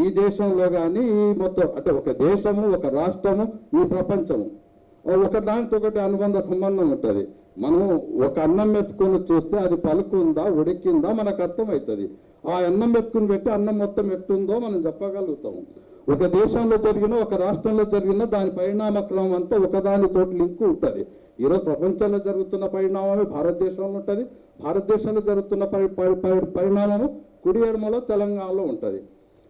ఈ దేశంలో కానీ ఈ మొత్తం అంటే ఒక దేశము, ఒక రాష్ట్రము, ఈ ప్రపంచము ఒక దానితో ఒకటి అనుబంధ సంబంధం ఉంటుంది. మనం ఒక అన్నం ఎత్తుకొని చూస్తే అది పలుకుందా ఉడికిందా మనకు అర్థమవుతుంది. ఆ అన్నం ఎత్తుకుని పెట్టి అన్నం మొత్తం ఎట్టుందో మనం చెప్పగలుగుతాము. ఒక దేశంలో జరిగిన, ఒక రాష్ట్రంలో జరిగిన దాని పరిణామక్రమం అంతా ఒకదానితో లింకు ఉంటుంది. ఈరోజు ప్రపంచంలో జరుగుతున్న పరిణామమే భారతదేశంలో ఉంటుంది, భారతదేశంలో జరుగుతున్న పరిణామము కుడి ఎడమలో తెలంగాణలో ఉంటుంది.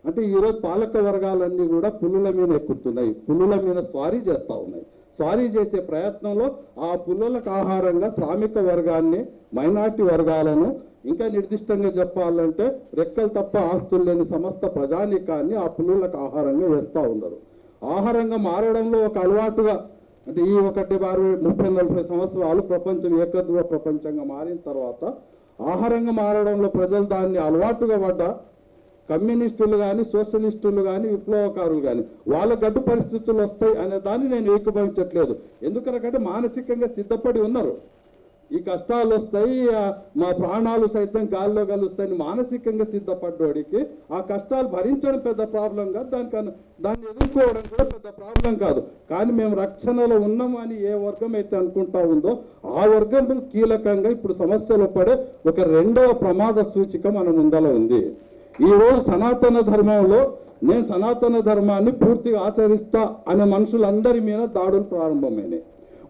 అంటే ఈరోజు పాలక వర్గాలన్నీ కూడా పులుల మీద ఎక్కుతున్నాయి, పులుల మీద స్వారీ చేస్తూ ఉన్నాయి. స్వారీ చేసే ప్రయత్నంలో ఆ పులులకు ఆహారంగా శ్రామిక వర్గాన్ని, మైనార్టీ వర్గాలను, ఇంకా నిర్దిష్టంగా చెప్పాలంటే రెక్కలు తప్ప ఆస్తులు లేని సమస్త ప్రజానీకాన్ని ఆ పులులకు ఆహారంగా వేస్తూ ఉన్నారు. ఆహారంగా మారడంలో ఒక అలవాటుగా అంటే ఈ 30-40 సంవత్సరాలు ప్రపంచం ఏకధ్రువ ప్రపంచంగా మారిన తర్వాత ఆహారంగా మారడంలో ప్రజలు దాన్ని అలవాటుగా పడ్డ కమ్యూనిస్టులు కానీ, సోషలిస్టులు కానీ, విప్లవకారులు కానీ వాళ్ళ గడ్డు పరిస్థితులు వస్తాయి అనే దాన్ని నేను ఏకీభవించట్లేదు. ఎందుకంటే మానసికంగా సిద్ధపడి ఉన్నారు. ఈ కష్టాలు వస్తాయి, మా ప్రాణాలు సైతం గాల్లో కలుస్తాయని మానసికంగా సిద్ధపడ్డోడికి ఆ కష్టాలు భరించడం పెద్ద ప్రాబ్లం కాదు, దాన్ని ఎదుర్కోవడం కూడా పెద్ద ప్రాబ్లం కాదు. కానీ మేము రక్షణలో ఉన్నాము అని ఏ వర్గం అయితే అనుకుంటా ఉందో ఆ వర్గం కీలకంగా ఇప్పుడు సమస్యలు పడే ఒక రెండవ ప్రమాద సూచిక మన ముందర ఉంది. ఈరోజు సనాతన ధర్మంలో నేను సనాతన ధర్మాన్ని పూర్తిగా ఆచరిస్తా అనే మనుషులందరి మీద దాడులు ప్రారంభమైనాయి.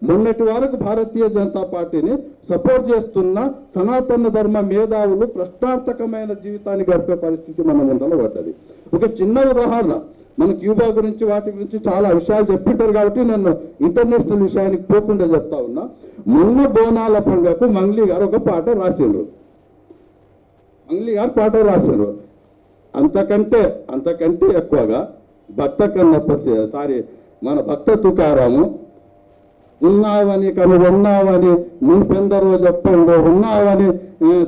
మొన్నటి వరకు భారతీయ జనతా పార్టీని సపోర్ట్ చేస్తున్న సనాతన ధర్మ మేధావులు ప్రశ్నార్థకమైన జీవితాన్ని గడిపే పరిస్థితి మన ముందర పడ్డది. ఒక చిన్న ఉదాహరణ, మన క్యూబా గురించి వాటి గురించి చాలా విషయాలు చెప్పింటారు కాబట్టి నేను ఇంటర్నేషనల్ విషయానికి పోకుండా చెప్తా ఉన్నా. మొన్న బోనాల పండుగకు మంగ్లీ గారు ఒక పాట రాసిండ్రు. అంతకంటే ఎక్కువగా భక్త కన్నప్ప మన భక్త తుకారాము ఉన్నావని కనుగొన్నావని మున్పెందరో చెప్పండి, ఉన్నావని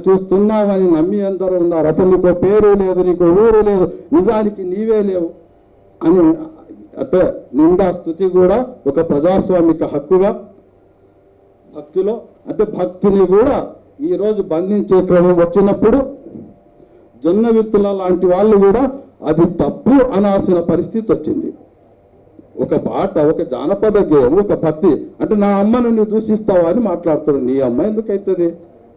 చూస్తున్నావని నమ్మి అందరూ ఉన్నారు, అసలు నీకు పేరు లేదు, నీకు ఊరు లేదు, నిజానికి నీవే లేవు అని అంటే నిందా స్థుతి కూడా ఒక ప్రజాస్వామిక హక్కుగా భక్తిలో అంటే భక్తిని కూడా ఈరోజు బంధించే క్రమం వచ్చినప్పుడు జొన్న విత్తుల లాంటి వాళ్ళు కూడా అది తప్పు అనాల్సిన పరిస్థితి వచ్చింది. ఒక పాట, ఒక జానపద గేయం, ఒక భక్తి అంటే నా అమ్మను నువ్వు దూషిస్తావా అని మాట్లాడుతున్నావు. నీ అమ్మ ఎందుకైతుంది?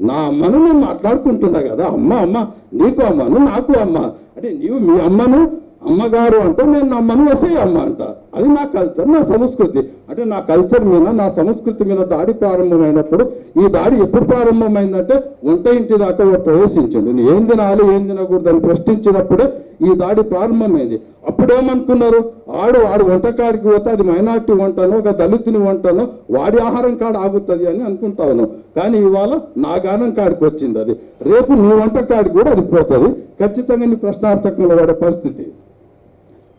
నా అమ్మను నేను మాట్లాడుకుంటున్నా కదా, అమ్మ నీకు అమ్మను నాకు అమ్మ అంటే నీవు మీ అమ్మను అమ్మగారు అంటే నేను నా అమ్మను వసే అమ్మ అంట. అది నా కల్చర్, నా సంస్కృతి. అంటే నా కల్చర్ మీద, నా సంస్కృతి మీద దాడి ప్రారంభమైనప్పుడు ఈ దాడి ఎప్పుడు ప్రారంభమైందంటే వంట ఇంటి దాకా ప్రవేశించండి. నేను ఏం తినాలి ఏం తినకూడదు అని ప్రశ్నించినప్పుడే ఈ దాడి ప్రారంభమైంది. అప్పుడేమనుకున్నారు, వాడు వంటకాడికి పోతే అది మైనార్టీ వంటను, ఒక దళితుని వంటను, వాడి ఆహారం కాడ ఆగుతుంది అని అనుకుంటా ఉన్నాం. కానీ ఇవాళ నా గానం కాడికి వచ్చింది అది. రేపు నీ వంటకాడికి కూడా అది పోతుంది. ఖచ్చితంగా నీ ప్రశ్నార్థకంలో పడే పరిస్థితి.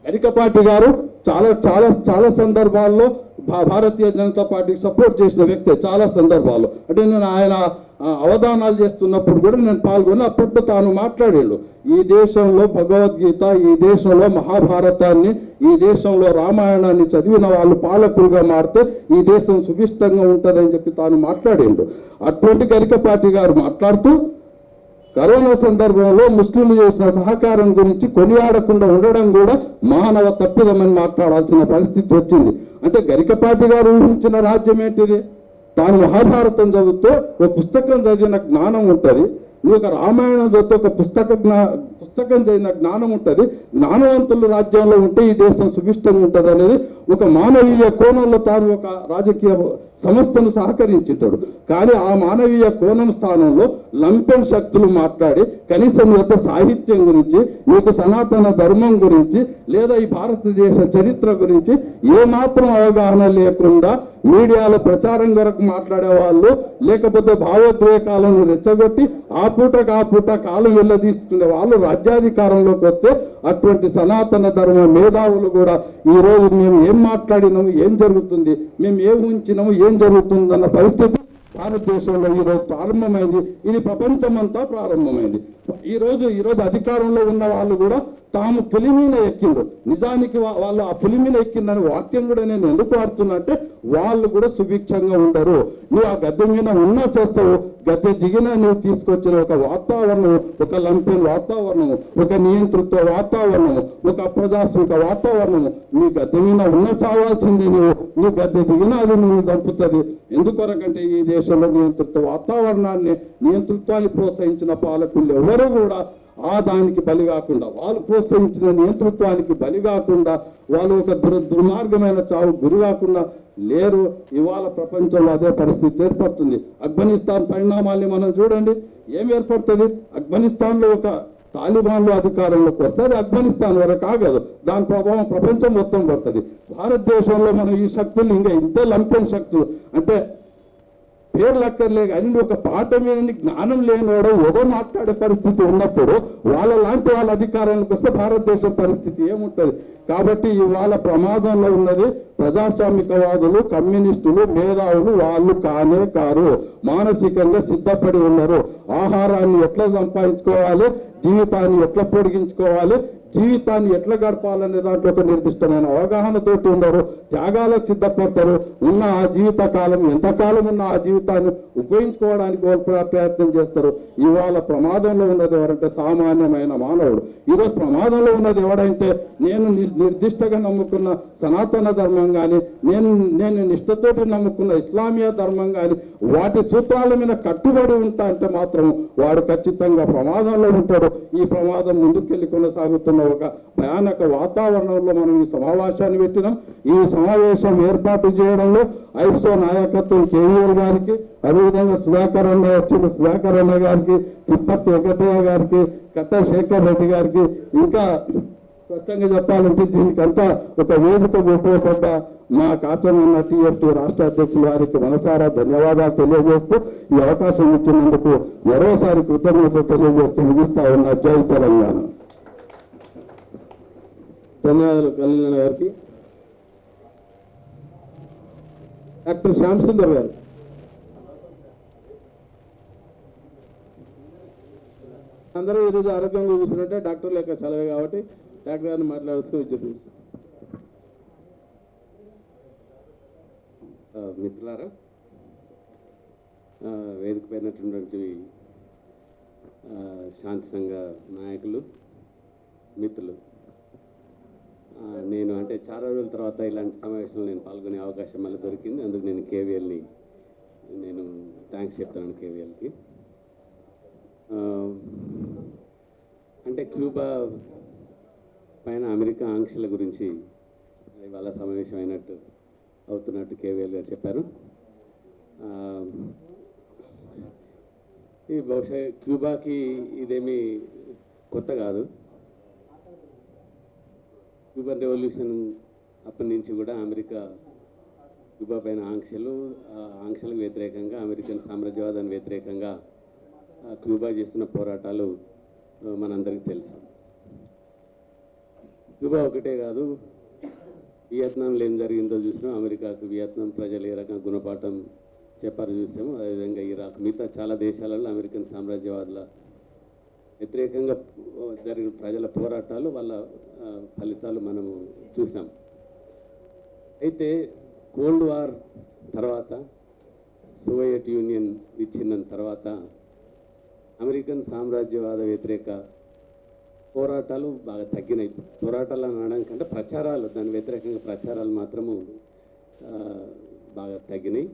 గరికపాటి గారు చాలా చాలా చాలా సందర్భాల్లో భారతీయ జనతా పార్టీకి సపోర్ట్ చేసిన వ్యక్తి. చాలా సందర్భాల్లో అంటే నేను ఆయన అవధానాలు చేస్తున్నప్పుడు కూడా నేను పాల్గొని అప్పట్లో తాను మాట్లాడాడు. ఈ దేశంలో భగవద్గీత, ఈ దేశంలో మహాభారతాన్ని, ఈ దేశంలో రామాయణాన్ని చదివిన వాళ్ళు పాలకులుగా మారితే ఈ దేశం సుభిష్టంగా ఉంటుందని చెప్పి తాను మాట్లాడాడు. అటువంటి గరికపాటి గారు మాట్లాడుతూ కరోనా సందర్భంలో ముస్లింలు చేసిన సహకారం గురించి కొనియాడకుండా ఉండడం కూడా మానవ తప్పిదమని మాట్లాడాల్సిన పరిస్థితి వచ్చింది. అంటే గరికపాటి గారు ఊహించిన రాజ్యం ఏంటిది? తాను మహాభారతం చదువుతూ ఒక పుస్తకం చదివిన జ్ఞానం ఉంటుంది, నువ్వు ఒక రామాయణం చదివితే ఒక పుస్తకం చదివిన జ్ఞానం ఉంటుంది. జ్ఞానవంతులు రాజ్యంలో ఉంటే ఈ దేశం సుభిష్టంగా ఉంటుంది అనేది ఒక మానవీయ కోణంలో తాను ఒక రాజకీయ సంస్థను సహకరించుతాడు. కానీ ఆ మానవీయ కోణం స్థానంలో లంపెన్ శక్తులు మాట్లాడి కనీసం యొక్క సాహిత్యం గురించి, మీకు సనాతన ధర్మం గురించి, లేదా ఈ భారతదేశ చరిత్ర గురించి ఏమాత్రం అవగాహన లేకుండా మీడియాలో ప్రచారం కొరకు మాట్లాడే వాళ్ళు, లేకపోతే భావోద్వేగాలను రెచ్చగొట్టి ఆ పూట కాలం వెళ్ళదీసుకునే వాళ్ళు రాజ్యాధికారంలోకి వస్తే అటువంటి సనాతన ధర్మ మేధావులు కూడా ఈరోజు మేము ఏం మాట్లాడినాము, ఏం జరుగుతుంది, మేము ఏం ఉంచినాము, ఏం జరుగుతుంది అన్న పరిస్థితి భారతదేశంలో ఈరోజు ప్రారంభమైంది. ఇది ప్రపంచమంతా ప్రారంభమైంది. ఈరోజు అధికారంలో ఉన్న వాళ్ళు కూడా తాము పులి మీద ఎక్కిండ్రు. నిజానికి వాళ్ళు ఆ పులి మీద ఎక్కిందని వాక్యం కూడా నేను ఎందుకు వాడుతున్నట్టే, వాళ్ళు కూడా సుభిక్షంగా ఉండరు. నువ్వు ఆ గద్దె మీద ఉన్నా చేస్తావు, గద్దె దిగినా నువ్వు తీసుకొచ్చిన ఒక వాతావరణం, ఒక లంపెన్ వాతావరణము, ఒక నియంతృత్వ వాతావరణము, ఒక అప్రజాస్మిక వాతావరణము, నీ గద్దె మీద ఉన్న చావాల్సింది. నువ్వు గద్దె దిగినా అది నువ్వు చంపుతుంది. ఎందుకొరకంటే ఈ దేశంలో నియంతృత్వాన్ని ప్రోత్సహించిన పాలకులు ఎవరు కూడా దానికి బలి కాకుండా, వాళ్ళు ప్రోత్సహించిన నియంతృత్వానికి బలి కాకుండా, వాళ్ళు ఒక దుర్మార్గమైన చావు గురి కాకుండా లేరు. ఇవాళ ప్రపంచంలో అదే పరిస్థితి ఏర్పడుతుంది. ఆఫ్ఘనిస్తాన్ పరిణామాల్ని మనం చూడండి, ఏం ఏర్పడుతుంది? ఆఫ్ఘనిస్తాన్లో ఒక తాలిబాన్లు అధికారంలోకి వస్తే అది ఆఫ్ఘనిస్తాన్ వరకు ఆగదు, దాని ప్రభావం ప్రపంచం మొత్తం పడుతుంది. భారతదేశంలో మనం ఈ శక్తులు ఇంకా ఇంతే లంపెన్ శక్తులు, అంటే పేర్లు అక్కర్లే కానీ ఒక పాట మీద జ్ఞానం లేనివాడు ఏదో మాట్లాడే పరిస్థితి ఉన్నప్పుడు లాంటి వాళ్ళ అధికారానికి వస్తే భారతదేశం పరిస్థితి ఏముంటుంది? కాబట్టి ఇవాళ ప్రమాదంలో ఉన్నది ప్రజాస్వామికవాదులు, కమ్యూనిస్టులు, మేధావులు. వాళ్ళు కానే కారు, మానసికంగా సిద్ధపడి ఉన్నారు. ఆహారాన్ని ఎట్లా సంపాదించుకోవాలి, జీవితాన్ని ఎట్లా పొడిగించుకోవాలి, జీవితాన్ని ఎట్లా గడపాలనే దాంట్లో ఒక నిర్దిష్టమైన అవగాహనతోటి ఉన్నారు. త్యాగాలకు సిద్ధపడతారు. ఉన్న ఆ జీవిత కాలం, ఎంతకాలం ఉన్న ఆ జీవితాన్ని ఉపయోగించుకోవడానికి ప్రయత్నం చేస్తారు. ఇవాళ ప్రమాదంలో ఉన్నది ఎవరంటే సామాన్యమైన మానవుడు. ఈరోజు ప్రమాదంలో ఉన్నది ఎవడంటే నేను నిర్దిష్టంగా నమ్ముకున్న సనాతన ధర్మం కానీ, నేను నిష్ఠతోటి నమ్ముకున్న ఇస్లామియా ధర్మం కానీ, వాటి సూత్రాల మీద కట్టుబడి ఉంటా అంటే మాత్రం వాడు ఖచ్చితంగా ప్రమాదంలో ఉంటాడు. ఈ ప్రమాదం ముందుకెళ్ళి కొనసాగుతున్న ఒక భయానక వాతావరణంలో మనం ఈ సమావేశాన్ని పెట్టినాం. ఈ సమావేశం ఏర్పాటు చేయడంలో ఐప్సో నాయకత్వం కేవీఎల్ గారికి, అదేవిధంగా సుధాకర్ అన్న గారికి, తిప్పర్తి వెంకటయ్య గారికి, కట్టా శేఖర్ రెడ్డి గారికి, ఇంకా స్పష్టంగా చెప్పాలంటే దీనికంతా ఒక వేదిక ఉపయోగపడ్డ మా కాచమన్న టీఎఫ్టీ రాష్ట్ర అధ్యక్షుల వారికి మనసారా ధన్యవాదాలు తెలియజేస్తూ ఈ అవకాశం ఇచ్చినందుకు మరోసారి కృతజ్ఞతలు తెలియజేస్తూ ముగిస్తా ఉన్న. జై తెలంగాణ. ధన్యవాదాలు కళ్యాణ గారికి. డాక్టర్ శ్యామ్ సుందర్ గారు. అందరూ ఈరోజు ఆరోగ్యంగా కూర్చున్నట్టే డాక్టర్ లేక చలవే కాబట్టి డాక్టర్ గారిని మాట్లాడుతూ విజ్ఞప్తి. మిత్రులారా, వేదిక పైనటువంటి శాంతి సంఘ నాయకులు, మిత్రులు, నేను అంటే చాలా రోజుల తర్వాత ఇలాంటి సమావేశంలో నేను పాల్గొనే అవకాశం మళ్ళీ దొరికింది. అందుకు నేను కేవీఎల్ని థ్యాంక్స్ చెప్తాను. కేవీఎల్కి అంటే క్యూబా పైన అమెరికా ఆంక్షల గురించి ఇవాళ సమావేశం అవుతున్నట్టు కేవీఎల్ గారు చెప్పారు. ఈ బహుశా క్యూబాకి ఇదేమీ కొత్త కాదు. క్యూబన్ రెవల్యూషన్ అప్పటి నుంచి కూడా అమెరికా క్యూబా పైన ఆంక్షలకు వ్యతిరేకంగా, అమెరికన్ సామ్రాజ్యవాదానికి వ్యతిరేకంగా క్యూబా చేసిన పోరాటాలు మనందరికీ తెలుసు. క్యూబా ఒకటే కాదు, వియత్నాంలో ఏం జరిగిందో చూసినాం. అమెరికాకు వియత్నాం ప్రజలు ఏ రకంగా గుణపాఠం చెప్పారు చూసాము. అదేవిధంగా ఇరాక్, మిగతా చాలా దేశాలలో అమెరికన్ సామ్రాజ్యవాదుల వ్యతిరేకంగా జరిగిన ప్రజల పోరాటాలు, వాళ్ళ ఫలితాలు మనము చూసాం. అయితే కోల్డ్ వార్ తర్వాత, సోవియట్ యూనియన్ విచ్ఛిన్నం తర్వాత అమెరికన్ సామ్రాజ్యవాద వ్యతిరేక పోరాటాలు బాగా తగ్గినాయి. పోరాటాలు అనడం కంటే ప్రచారాలు, దాని వ్యతిరేకంగా ప్రచారాలు మాత్రము బాగా తగ్గినాయి.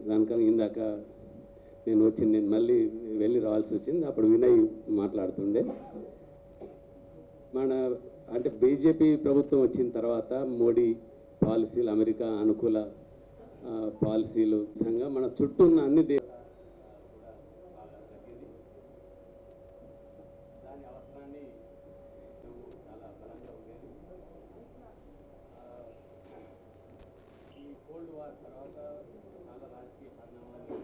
దానికన్నా ఇందాక నేను మళ్ళీ వెళ్ళి రావాల్సి వచ్చింది. అప్పుడు వినయ్ మాట్లాడుతుండే. అంటే బీజేపీ ప్రభుత్వం వచ్చిన తర్వాత మోడీ పాలసీలు, అమెరికా అనుకూల పాలసీలు విధంగా మన చుట్టూ ఉన్న అన్ని దాని అవసరాన్ని చాలా బలంగా ఉండేది. ఈ కోల్డ్ వార్ తర్వాత చాలా రాజకీయ పరిణామాలు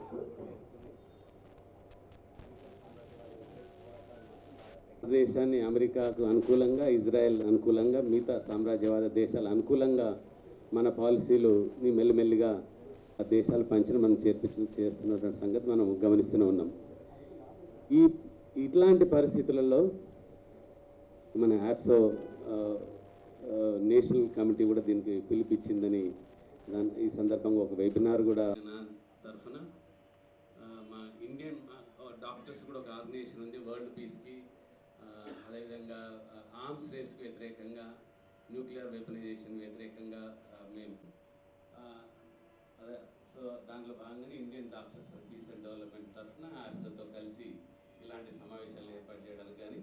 దేశాన్ని అమెరికాకు అనుకూలంగా, ఇజ్రాయెల్ అనుకూలంగా, మిగతా సామ్రాజ్యవాద దేశాలు అనుకూలంగా మన పాలసీలు మెల్లిమెల్లిగా ఆ దేశాలు పంచిన మనం చేస్తున్నటువంటి సంగతి మనం గమనిస్తూనే ఉన్నాం. ఇట్లాంటి పరిస్థితులలో మన యాప్సో నేషనల్ కమిటీ కూడా దీనికి పిలిపించిందని ఈ సందర్భంగా ఒక వెబినార్ కూడా తరఫున మా ఇండియన్ డాక్టర్స్ కూడా ఒక ఆర్గనైజేషన్ ఉంది, వరల్డ్ పీస్కి, అదేవిధంగా ఆర్మ్స్ రేస్కి వ్యతిరేకంగా, న్యూక్లియర్ వెపనైజేషన్ వ్యతిరేకంగా మేము సో దాంట్లో భాగంగానే Indian Doctors Peace and Development తరఫున యాప్స్తో కలిసి ఇలాంటి సమావేశాలు ఏర్పాటు చేయడానికి కానీ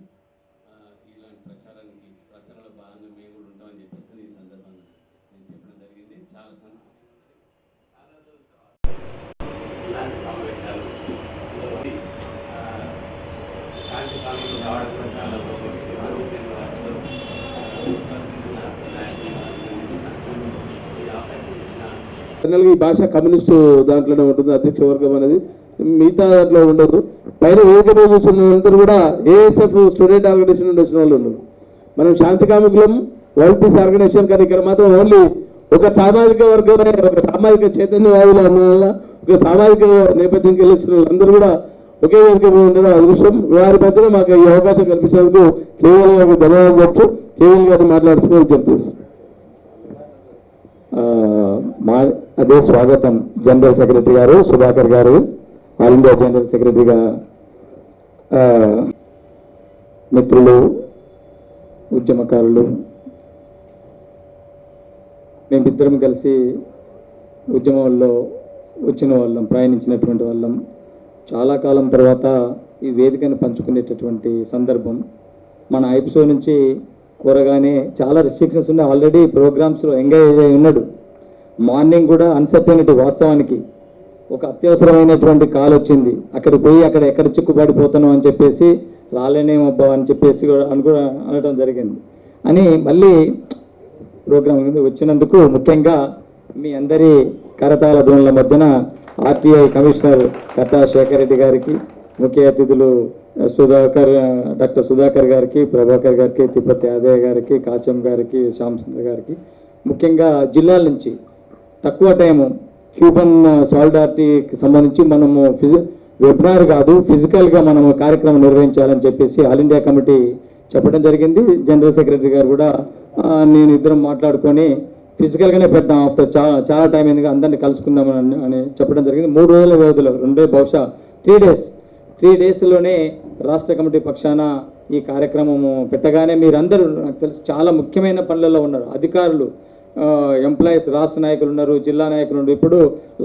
ఇలాంటి ప్రచారంలో భాగంగా మేము కూడా ఉంటామని చెప్పేసి ఈ సందర్భంగా నేను చెప్పడం జరిగింది. చాలా రోజుల తర్వాత ఇలాంటి సమావేశాలు శాంతి కాలంలో రావడం కూడా చాలా జనరల్గా ఈ భాష కమ్యూనిస్టు దాంట్లోనే ఉంటుంది, అధ్యక్ష వర్గం అనేది మిగతా దాంట్లో ఉండదు. పైన వేదిక మీద చూసినందరూ కూడా ఏఎస్ఎఫ్ స్టూడెంట్ ఆర్గనైజేషన్ నుండి వచ్చిన వాళ్ళు ఉన్నారు. మనం శాంతి కాముకులం, వరల్డ్ పీస్ ఆర్గనైజేషన్, కానీ ఇక్కడ మాత్రం ఓన్లీ ఒక సామాజిక వర్గమే, ఒక సామాజిక చైతన్యవాదులు అన్న వల్ల, ఒక సామాజిక నేపథ్యంకి వెళ్ళి వచ్చిన వాళ్ళందరూ కూడా ఒకే వేదిక మీద ఉండడం అదృష్టం. వారి మధ్యలో మాకు ఈ అవకాశం కల్పించినందుకు కేవల్ గారికి ధన్యవాదాలు చెప్తూ కేవల్ గారిని మాట్లాడుతూ చెప్తాను. అదే స్వాగతం జనరల్ సెక్రటరీ గారు సుధాకర్ గారు, ఆల్ ఇండియా జనరల్ సెక్రటరీగా మిత్రులు, ఉద్యమకారులు, మేమిద్దరం కలిసి ఉద్యమంలో వచ్చిన వాళ్ళం, ప్రయాణించినటువంటి వాళ్ళం. చాలా కాలం తర్వాత ఈ వేదికను పంచుకునేటటువంటి సందర్భం. మన ఐప్సో నుంచి కోరగానే చాలా రిస్ట్రిక్షన్స్ ఉన్నాయి. ఆల్రెడీ ప్రోగ్రామ్స్లో ఎంగేజ్ అయి ఉన్నాడు. మార్నింగ్ కూడా అన్సర్టనిటీ, వాస్తవానికి ఒక అత్యవసరమైనటువంటి కాల్ వచ్చింది. అక్కడికి పోయి ఎక్కడ చిక్కుపడిపోతాను అని చెప్పేసి రాలేనేమబ్బా అని చెప్పేసి కూడా అనడం జరిగింది. అని మళ్ళీ ప్రోగ్రాం వచ్చినందుకు ముఖ్యంగా మీ అందరి కరతాళ ధ్వనుల మధ్యన ఆర్టీఐ కమిషనర్ కట్టా శేఖర్ రెడ్డి గారికి, ముఖ్య అతిథులు డాక్టర్ సుధాకర్ గారికి, ప్రభాకర్ గారికి, తిరుపతి యాదయ్య గారికి, కాచం గారికి, శ్యామ్ సుందర్ గారికి, ముఖ్యంగా జిల్లాల నుంచి తక్కువ టైము క్యూబన్ సాలిడారిటీకి సంబంధించి మనము వెబినార్ కాదు, ఫిజికల్గా మనము కార్యక్రమం నిర్వహించాలని చెప్పేసి ఆల్ ఇండియా కమిటీ చెప్పడం జరిగింది. జనరల్ సెక్రటరీ గారు కూడా నేను ఇద్దరం మాట్లాడుకొని ఫిజికల్గానే పెడతాం, ఆఫ్టర్ చాలా టైం అయింది, అందరినీ కలుసుకుందామని అని చెప్పడం జరిగింది. 3 రోజుల వ్యవధిలో, బహుశా 3 డేస్లోనే రాష్ట్ర కమిటీ పక్షాన ఈ కార్యక్రమము పెట్టగానే మీరందరూ నాకు తెలిసి చాలా ముఖ్యమైన పనులలో ఉన్నారు. అధికారులు, ఎంప్లాయీస్, రాష్ట్ర నాయకులు ఉన్నారు, జిల్లా నాయకులు ఉన్నారు. ఇప్పుడు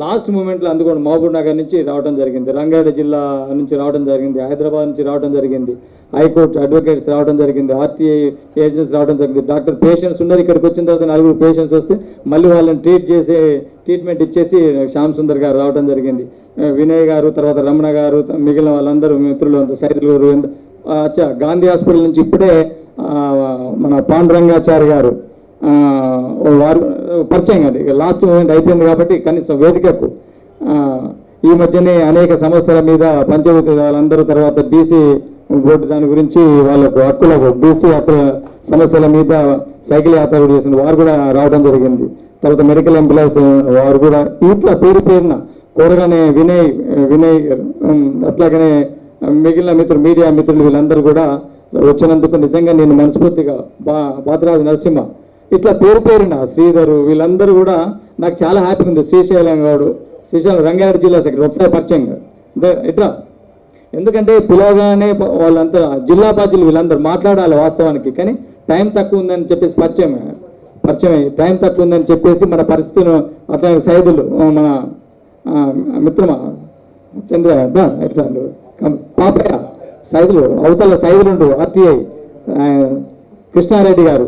లాస్ట్ మూమెంట్లో అందుకోండి మహబూబ్ నగర్ నుంచి రావడం జరిగింది, రంగారెడ్డి జిల్లా నుంచి రావడం జరిగింది, హైదరాబాద్ నుంచి రావడం జరిగింది, హైకోర్టు అడ్వకేట్స్ రావడం జరిగింది, ఆర్టీఐ ఏజెంట్స్ రావడం జరిగింది, డాక్టర్ పేషెంట్స్ ఉన్నారు. ఇక్కడికి వచ్చిన తర్వాత 4 పేషెంట్స్ వస్తే మళ్ళీ వాళ్ళని ట్రీట్మెంట్ ఇచ్చేసి శ్యామ్ సుందర్ గారు రావడం జరిగింది, వినయ్ గారు, తర్వాత రమణ గారు, మిగిలిన వాళ్ళందరూ మిత్రులు, సైదులు గారు. గాంధీ హాస్పిటల్ నుంచి ఇప్పుడే మన పాండురంగాచారి గారు వారు పరిచయం కాదు, లాస్ట్ మూమెంట్ అయిపోయింది కాబట్టి కనీసం వేదికకు ఈ మధ్యనే అనేక సమస్యల మీద పంచాయతీ వాళ్ళందరూ, తర్వాత బీసీ బోర్డు దాని గురించి వాళ్ళకు హక్కులకు, బీసీ హక్కుల సమస్యల మీద సైకిల్ యాత్ర కూడా చేసింది, వారు కూడా రావడం జరిగింది. తర్వాత మెడికల్ ఎంప్లాయీస్ వారు కూడా ఇట్లా పేరున కోరగానే వినయ్ అట్లాగనే మిగిలిన మిత్రులు, మీడియా మిత్రులు వీళ్ళందరూ కూడా వచ్చినందుకు నిజంగా నేను మనస్ఫూర్తిగా బాతరాజు నరసింహ ఇట్లా పేరున శ్రీధరు వీళ్ళందరూ కూడా నాకు చాలా హ్యాపీగా ఉంది. శ్రీశైలం రంగారెడ్డి జిల్లా సెక్రటరీ ఒకసారి పరిచయం ఇట్లా ఎందుకంటే పిలవగానే వాళ్ళంతా జిల్లా బాధ్యులు వీళ్ళందరూ మాట్లాడాలి వాస్తవానికి, కానీ టైం తక్కువ ఉందని చెప్పేసి పరిచయం టైం తక్కువ ఉందని చెప్పేసి మన పరిస్థితులను అట్లా సైదులు మన మిత్రమా చంద్ర ఎట్లా పాపయ్య సైదులు అవతల సైదులుండు ఆర్టీఐ కృష్ణారెడ్డి గారు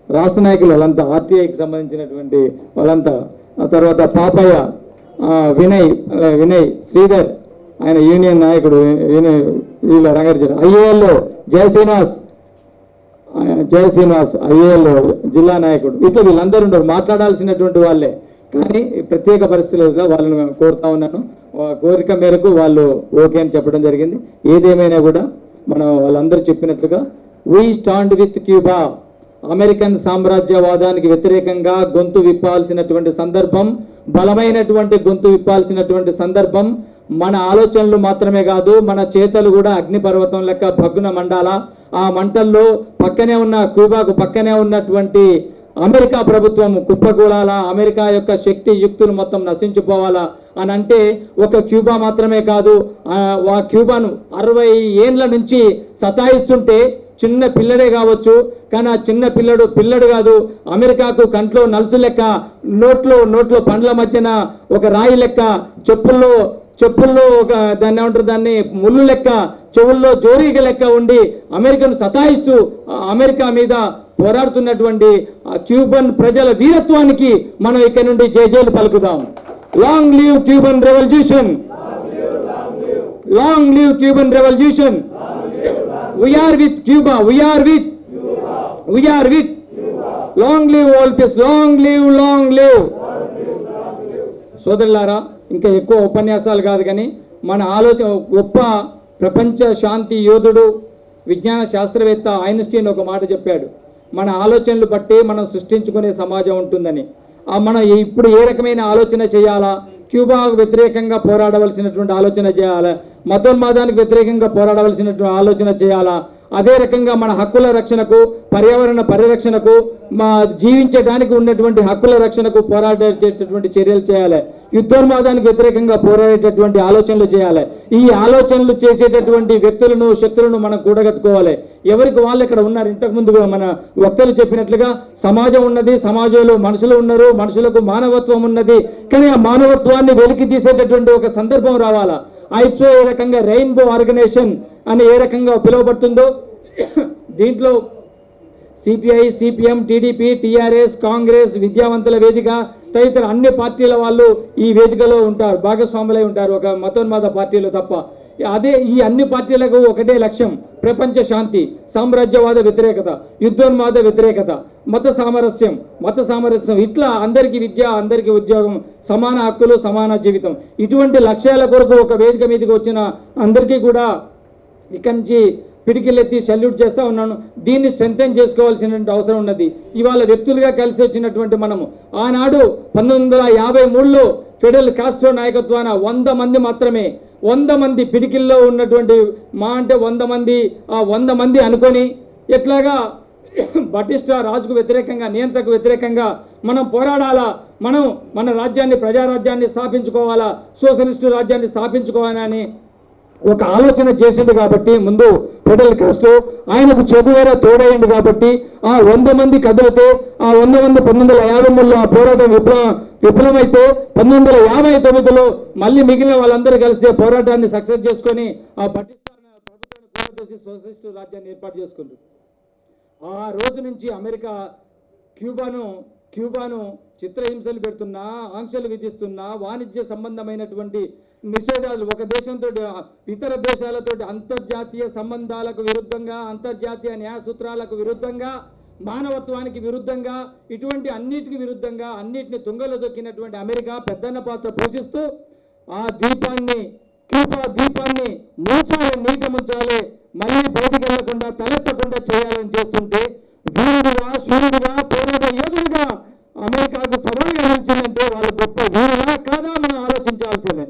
రాష్ట్ర నాయకులు వాళ్ళంతా ఆర్టీఐకి సంబంధించినటువంటి వాళ్ళంతా, ఆ తర్వాత పాపయ్య వినయ్ శ్రీధర్ ఆయన యూనియన్ నాయకుడు వీళ్ళ రంగారెడ్డి, ఐఏఎల్లో జయ శ్రీనివాస్ ఐఏఎల్లో జిల్లా నాయకుడు, ఇట్లా వీళ్ళందరూ ఉంటారు మాట్లాడాల్సినటువంటి వాళ్ళే. కానీ ప్రత్యేక పరిస్థితుల్లో వాళ్ళని కోరుతా ఉన్నాను, కోరిక మేరకు వాళ్ళు ఓకే అని చెప్పడం జరిగింది. ఏదేమైనా కూడా మనం వాళ్ళందరూ చెప్పినట్లుగా we stand with Cuba, American సామ్రాజ్యవాదానికి వ్యతిరేకంగా గొంతు విప్పాల్సినటువంటి సందర్భం, బలమైనటువంటి గొంతు విప్పాల్సినటువంటి సందర్భం. మన ఆలోచనలు మాత్రమే కాదు, మన చేతలు కూడా అగ్నిపర్వతం లెక్క భగ్గున మండాలా. ఆ మంటల్లో పక్కనే ఉన్న క్యూబాకు పక్కనే ఉన్నటువంటి అమెరికా ప్రభుత్వం కుప్పకూలాలా, అమెరికా యొక్క శక్తి యుక్తులు మొత్తం నశించిపోవాలా అని అంటే ఒక క్యూబా మాత్రమే కాదు, ఆ క్యూబాను 60 ఏండ్ల నుంచి సతాయిస్తుంటే చిన్న పిల్లడే కావచ్చు, కానీ ఆ చిన్న పిల్లడు కాదు, అమెరికాకు కంట్లో నలుసు లెక్క, నోట్లో పండ్ల మధ్యన ఒక రాయి లెక్క, చెప్పుల్లో ఒక దాన్ని ఏమంటారు దాన్ని ముళ్ళు లెక్క, చెవుల్లో జోరీగ లెక్క ఉండి అమెరికను సతాయిస్తూ అమెరికా మీద పోరాడుతున్నటువంటి ఆ క్యూబన్ ప్రజల వీరత్వానికి మనం ఇక్కడ నుండి జేజేలు పలుకుదాం. Long live Cuban revolution, long live Cuban revolution. We are with Cuba, we are with long live all peace, long live. సోదరులారా, ఇంకా ఎక్కువ ఉపన్యాసాలు కాదు కానీ మన ఆలోచన, గొప్ప ప్రపంచ శాంతి యోధుడు విజ్ఞాన శాస్త్రవేత్త ఐన్స్టీన్ ఒక మాట చెప్పాడు, మన ఆలోచనలు బట్టి మనం సృష్టించుకునే సమాజం ఉంటుందని. మనం ఇప్పుడు ఏ రకమైన ఆలోచన చేయాలా, క్యూబాకు వ్యతిరేకంగా పోరాడవలసినటువంటి ఆలోచన చేయాలా, మతోన్మాదానికి వ్యతిరేకంగా పోరాడవలసినటువంటి ఆలోచన చేయాలా, అదే రకంగా మన హక్కుల రక్షణకు, పర్యావరణ పరిరక్షణకు, మా జీవించడానికి ఉన్నటువంటి హక్కుల రక్షణకు పోరాడేటటువంటి చర్యలు చేయాలి, యుద్ధోన్మాదానికి వ్యతిరేకంగా పోరాడేటటువంటి ఆలోచనలు చేయాలి. ఈ ఆలోచనలు చేసేటటువంటి వ్యక్తులను శక్తులను మనం కూడగట్టుకోవాలి. ఎవరికి వాళ్ళు ఇక్కడ ఉన్నారు. ఇంతకుముందు మన వక్తలు చెప్పినట్లుగా సమాజం ఉన్నది, సమాజంలో మనుషులు ఉన్నారు, మనుషులకు మానవత్వం ఉన్నది, కానీ ఆ మానవత్వాన్ని వెలికి తీసేటటువంటి ఒక సందర్భం రావాలా. ఐప్సో ఏ రకంగా రెయిన్బో ఆర్గనైజేషన్ అని ఏ రకంగా పిలువబడుతుందో దీంట్లో CPI, CPM, TDP, TRS, Congress, విద్యావంతుల వేదిక తదితర అన్ని పార్టీల వాళ్ళు ఈ వేదికలో ఉంటారు, భాగస్వాములై ఉంటారు, ఒక మతోన్మాద పార్టీలు తప్ప. అదే ఈ అన్ని పార్టీలకు ఒకటే లక్ష్యం, ప్రపంచ శాంతి, సామ్రాజ్యవాద వ్యతిరేకత, యుద్ధోన్మాద వ్యతిరేకత, మత సామరస్యం. ఇట్లా అందరికీ విద్య, అందరికీ ఉద్యోగం, సమాన హక్కులు, సమాన జీవితం, ఇటువంటి లక్ష్యాల కొరకు ఒక వేదిక మీదకి వచ్చిన అందరికీ కూడా ఇక్కడి నుంచి పిడికిలెత్తి సెల్యూట్ చేస్తూ ఉన్నాను. దీన్ని స్ట్రెంథెన్ చేసుకోవాల్సినటువంటి అవసరం ఉన్నది. ఇవాళ వ్యక్తులుగా కలిసి వచ్చినటువంటి మనము ఆనాడు 1953లో ఫిడెల్ కాస్ట్రో నాయకత్వాన 100 మంది మాత్రమే, 100 మంది పిడికిల్లో ఉన్నటువంటి అంటే 100 మంది, ఆ 100 మంది అనుకొని ఎట్లాగా బటిస్టా రాజుకు వ్యతిరేకంగా, నియంత్రణకు వ్యతిరేకంగా మనం పోరాడాలా, మనం మన రాజ్యాన్ని, ప్రజారాజ్యాన్ని స్థాపించుకోవాలా, సోషలిస్టు రాజ్యాన్ని స్థాపించుకోవాలని ఒక ఆలోచన చేసిండు. కాబట్టి ముందు ఫిడెల్ కాస్ట్రో ఆయనకు చెగువేరా తోడైంది. కాబట్టి ఆ 100 మంది కదిలితే ఆ 100 మంది 1953లో ఆ పోరాటం విఫలమైతే 1959లో మళ్ళీ మిగిలిన వాళ్ళందరూ కలిసి పోరాటాన్ని సక్సెస్ చేసుకొని ఆ బటిస్టా ప్రభుత్వాన్ని పోరాటేసి సోషలిస్టు రాజ్యాన్ని ఏర్పాటు చేసుకుంటారు. ఆ రోజు నుంచి అమెరికా క్యూబాను చిత్రహింసలు పెడుతున్నా, ఆంక్షలు విధిస్తున్నా, వాణిజ్య సంబంధమైనటువంటి నిషేధాలు, ఒక దేశంతో ఇతర దేశాలతో అంతర్జాతీయ సంబంధాలకు విరుద్ధంగా, అంతర్జాతీయ న్యాయ సూత్రాలకు విరుద్ధంగా, మానవత్వానికి విరుద్ధంగా, ఇటువంటి అన్నిటికి విరుద్ధంగా అన్నిటిని తుంగలో దొక్కినటువంటి అమెరికా పెద్దన్న పాత్ర పోషిస్తూ ఆ క్యూబా ద్వీపాన్ని ముంచాలి, నీట ముంచాలి, మళ్ళీ బయటికి వెళ్లకుండా, తలెత్తకుండా చేయాలని చేస్తుంటే వీరుడుగా, శూరుడుగా, పోరాట యోధుడుగా అమెరికాకు సవాలుగా నిలిచిందంటే వాళ్ళు గొప్ప వీరులా కాదా మనం ఆలోచించాల్సిందే.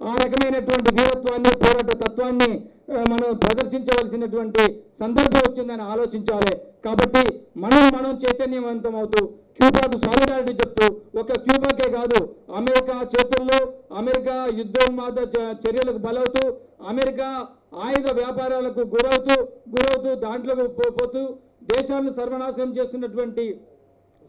ఆ రకమైనటువంటి వీరత్వాన్ని, పోరాట తత్వాన్ని మనం ప్రదర్శించవలసినటువంటి సందర్భం వచ్చిందని ఆలోచించాలి. కాబట్టి మనం చైతన్యవంతం అవుతూ క్యూబాకు సాలిడారిటీ చెప్తూ ఒక క్యూబాకే కాదు అమెరికా చేతుల్లో అమెరికా యుద్ధోన్మాద చర్యలకు బలవుతూ అమెరికా ఆయుధ వ్యాపారాలకు గురవుతూ దాంట్లోకి పోతూ దేశాలను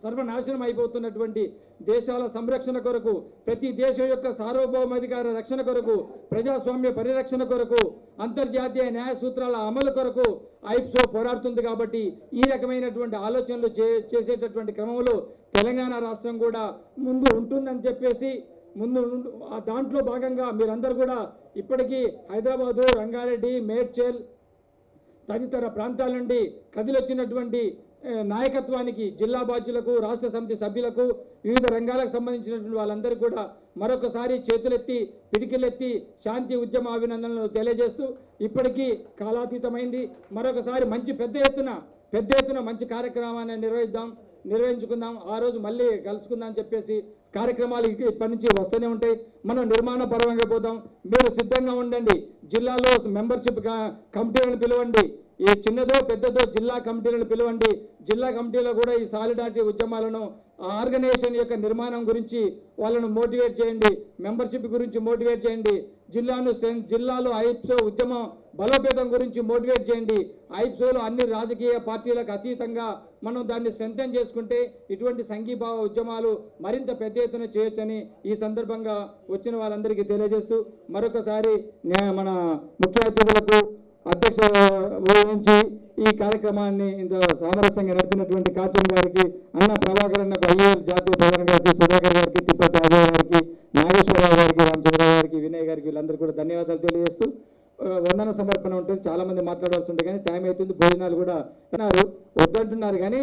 సర్వనాశనం అయిపోతున్నటువంటి దేశాల సంరక్షణ కొరకు, ప్రతి దేశం యొక్క సార్వభౌమాధికార రక్షణ కొరకు, ప్రజాస్వామ్య పరిరక్షణ కొరకు, అంతర్జాతీయ న్యాయ సూత్రాల అమలు కొరకు ఐప్సో పోరాడుతుంది. కాబట్టి ఈ రకమైనటువంటి ఆలోచనలు చేసేటటువంటి క్రమంలో తెలంగాణ రాష్ట్రం కూడా ముందు ఉంటుందని చెప్పేసి దాంట్లో భాగంగా మీరందరూ కూడా ఇప్పటికీ హైదరాబాదు, రంగారెడ్డి, మేడ్చల్ తదితర ప్రాంతాల నుండి కదిలొచ్చినటువంటి నాయకత్వానికి, జిల్లా బాధ్యులకు, రాష్ట్ర సమితి సభ్యులకు, వివిధ రంగాలకు సంబంధించినటువంటి వాళ్ళందరూ కూడా మరొకసారి చేతులెత్తి పిడికిలెత్తి శాంతి ఉద్యమ అభినందనలు తెలియజేస్తూ ఇప్పటికీ కాలాతీతమైంది. మరొకసారి పెద్ద ఎత్తున మంచి కార్యక్రమాన్ని నిర్వహించుకుందాం. ఆ రోజు మళ్ళీ కలుసుకుందాం అని చెప్పేసి కార్యక్రమాలు ఇప్పటి నుంచి వస్తూనే ఉంటాయి. మనం నిర్మాణ పరంగా పోతాం. మీరు సిద్ధంగా ఉండండి. జిల్లాలో మెంబర్షిప్ కమిటీలను పిలవండి. ఈ చిన్నదో పెద్దదో జిల్లా కమిటీలను పిలవండి. జిల్లా కమిటీలో కూడా ఈ సాలిడారిటీ ఉద్యమాలను, ఆర్గనైజేషన్ యొక్క నిర్మాణం గురించి వాళ్ళను మోటివేట్ చేయండి. మెంబర్షిప్ గురించి మోటివేట్ చేయండి. జిల్లాలో ఐప్సో ఉద్యమం బలోపేతం గురించి మోటివేట్ చేయండి. ఐప్సోలో అన్ని రాజకీయ పార్టీలకు అతీతంగా మనం దాన్ని స్ట్రెంథెన్ చేసుకుంటే ఇటువంటి సంఘీభావ ఉద్యమాలు మరింత పెద్ద ఎత్తున చేయొచ్చని ఈ సందర్భంగా వచ్చిన వాళ్ళందరికీ తెలియజేస్తూ మరొకసారి మన ముఖ్య అతిథులకు అధ్యక్ష వహించి ఈ కార్యక్రమాన్ని ఇంత సామరస్యంగా నడిపినటువంటి కాచం గారికి, అన్న ప్రభాకర్ అన్నకు, ఐఏఎల్ జాతీయ ప్రధాన కార్యదర్శి సుధాకర్ గారికి, తిప్పతి రాజయ్య గారికి, నాగేశ్వరరావు గారికి, రామచంద్రరావు గారికి, వినయ్ గారికి వీళ్ళందరూ కూడా ధన్యవాదాలు తెలియజేస్తూ వందన సమర్పణ ఉంటుంది. చాలా మంది మాట్లాడాల్సి ఉంటుంది కానీ టైం అవుతుంది. భోజనాలు కూడా వద్దంటున్నారు కానీ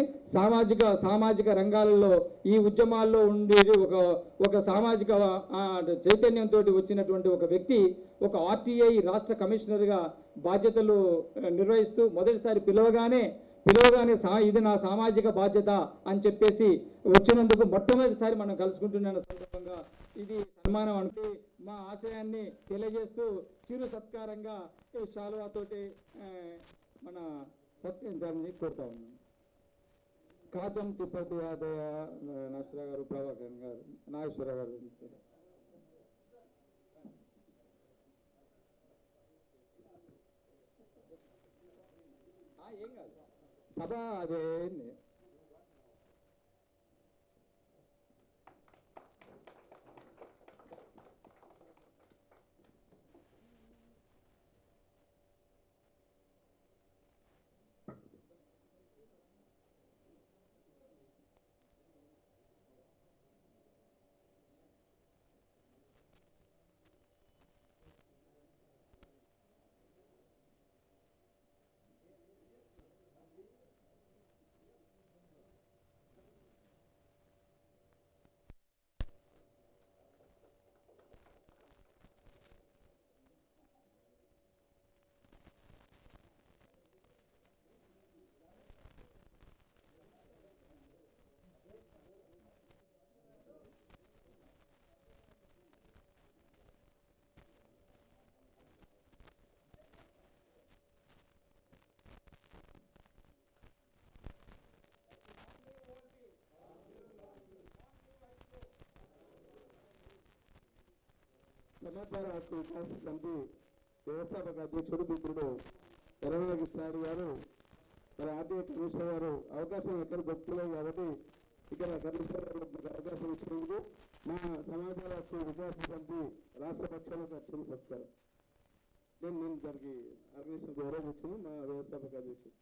సామాజిక రంగాలలో ఈ ఉద్యమాల్లో ఉండేది ఒక సామాజిక చైతన్యంతో వచ్చినటువంటి ఒక వ్యక్తి ఒక ఆర్టీఐ రాష్ట్ర కమిషనర్గా బాధ్యతలు నిర్వహిస్తూ మొదటిసారి పిలవగానే ఇది నా సామాజిక బాధ్యత అని చెప్పేసి వచ్చినందుకు మొట్టమొదటిసారి మనం కలుసుకుంటున్న సందర్భంగా ఇది సన్మానం అంటే మా ఆశయాన్ని తెలియజేస్తూ చిరు సత్కారంగా శాలువాతోటి మన సత్కరించాలని కోరుతా ఉన్నాను. కాచం తిప్పటి యాదయ్య నాగేశ్వరరావు గారు, ప్రభాకర్ గారు, నాగేశ్వరరావు గారు ఏం కాదు సభ అదేంది. సమాచార హక్కు వికాస సమితి వ్యవస్థాపక అధ్యక్షుడు మిత్రుడు ఎర్రవెల్లి కృష్ణారెడ్డి గారు, మరి ఆర్టీఐ కమిషనర్ గారు అవకాశం ఎక్కడ దొరుకుతలేదు కాబట్టి ఇక్కడ కమిషనర్ గారు అవకాశం ఇచ్చినందుకు మా సమాచార హక్కు వికాస సమితి రాష్ట్ర పక్షాలకు వచ్చిన సత్కారం. నేను దానికి ఆర్గనైజేషన్ గౌరవం ఇచ్చిన మా వ్యవస్థాపక అధ్యక్షుడు.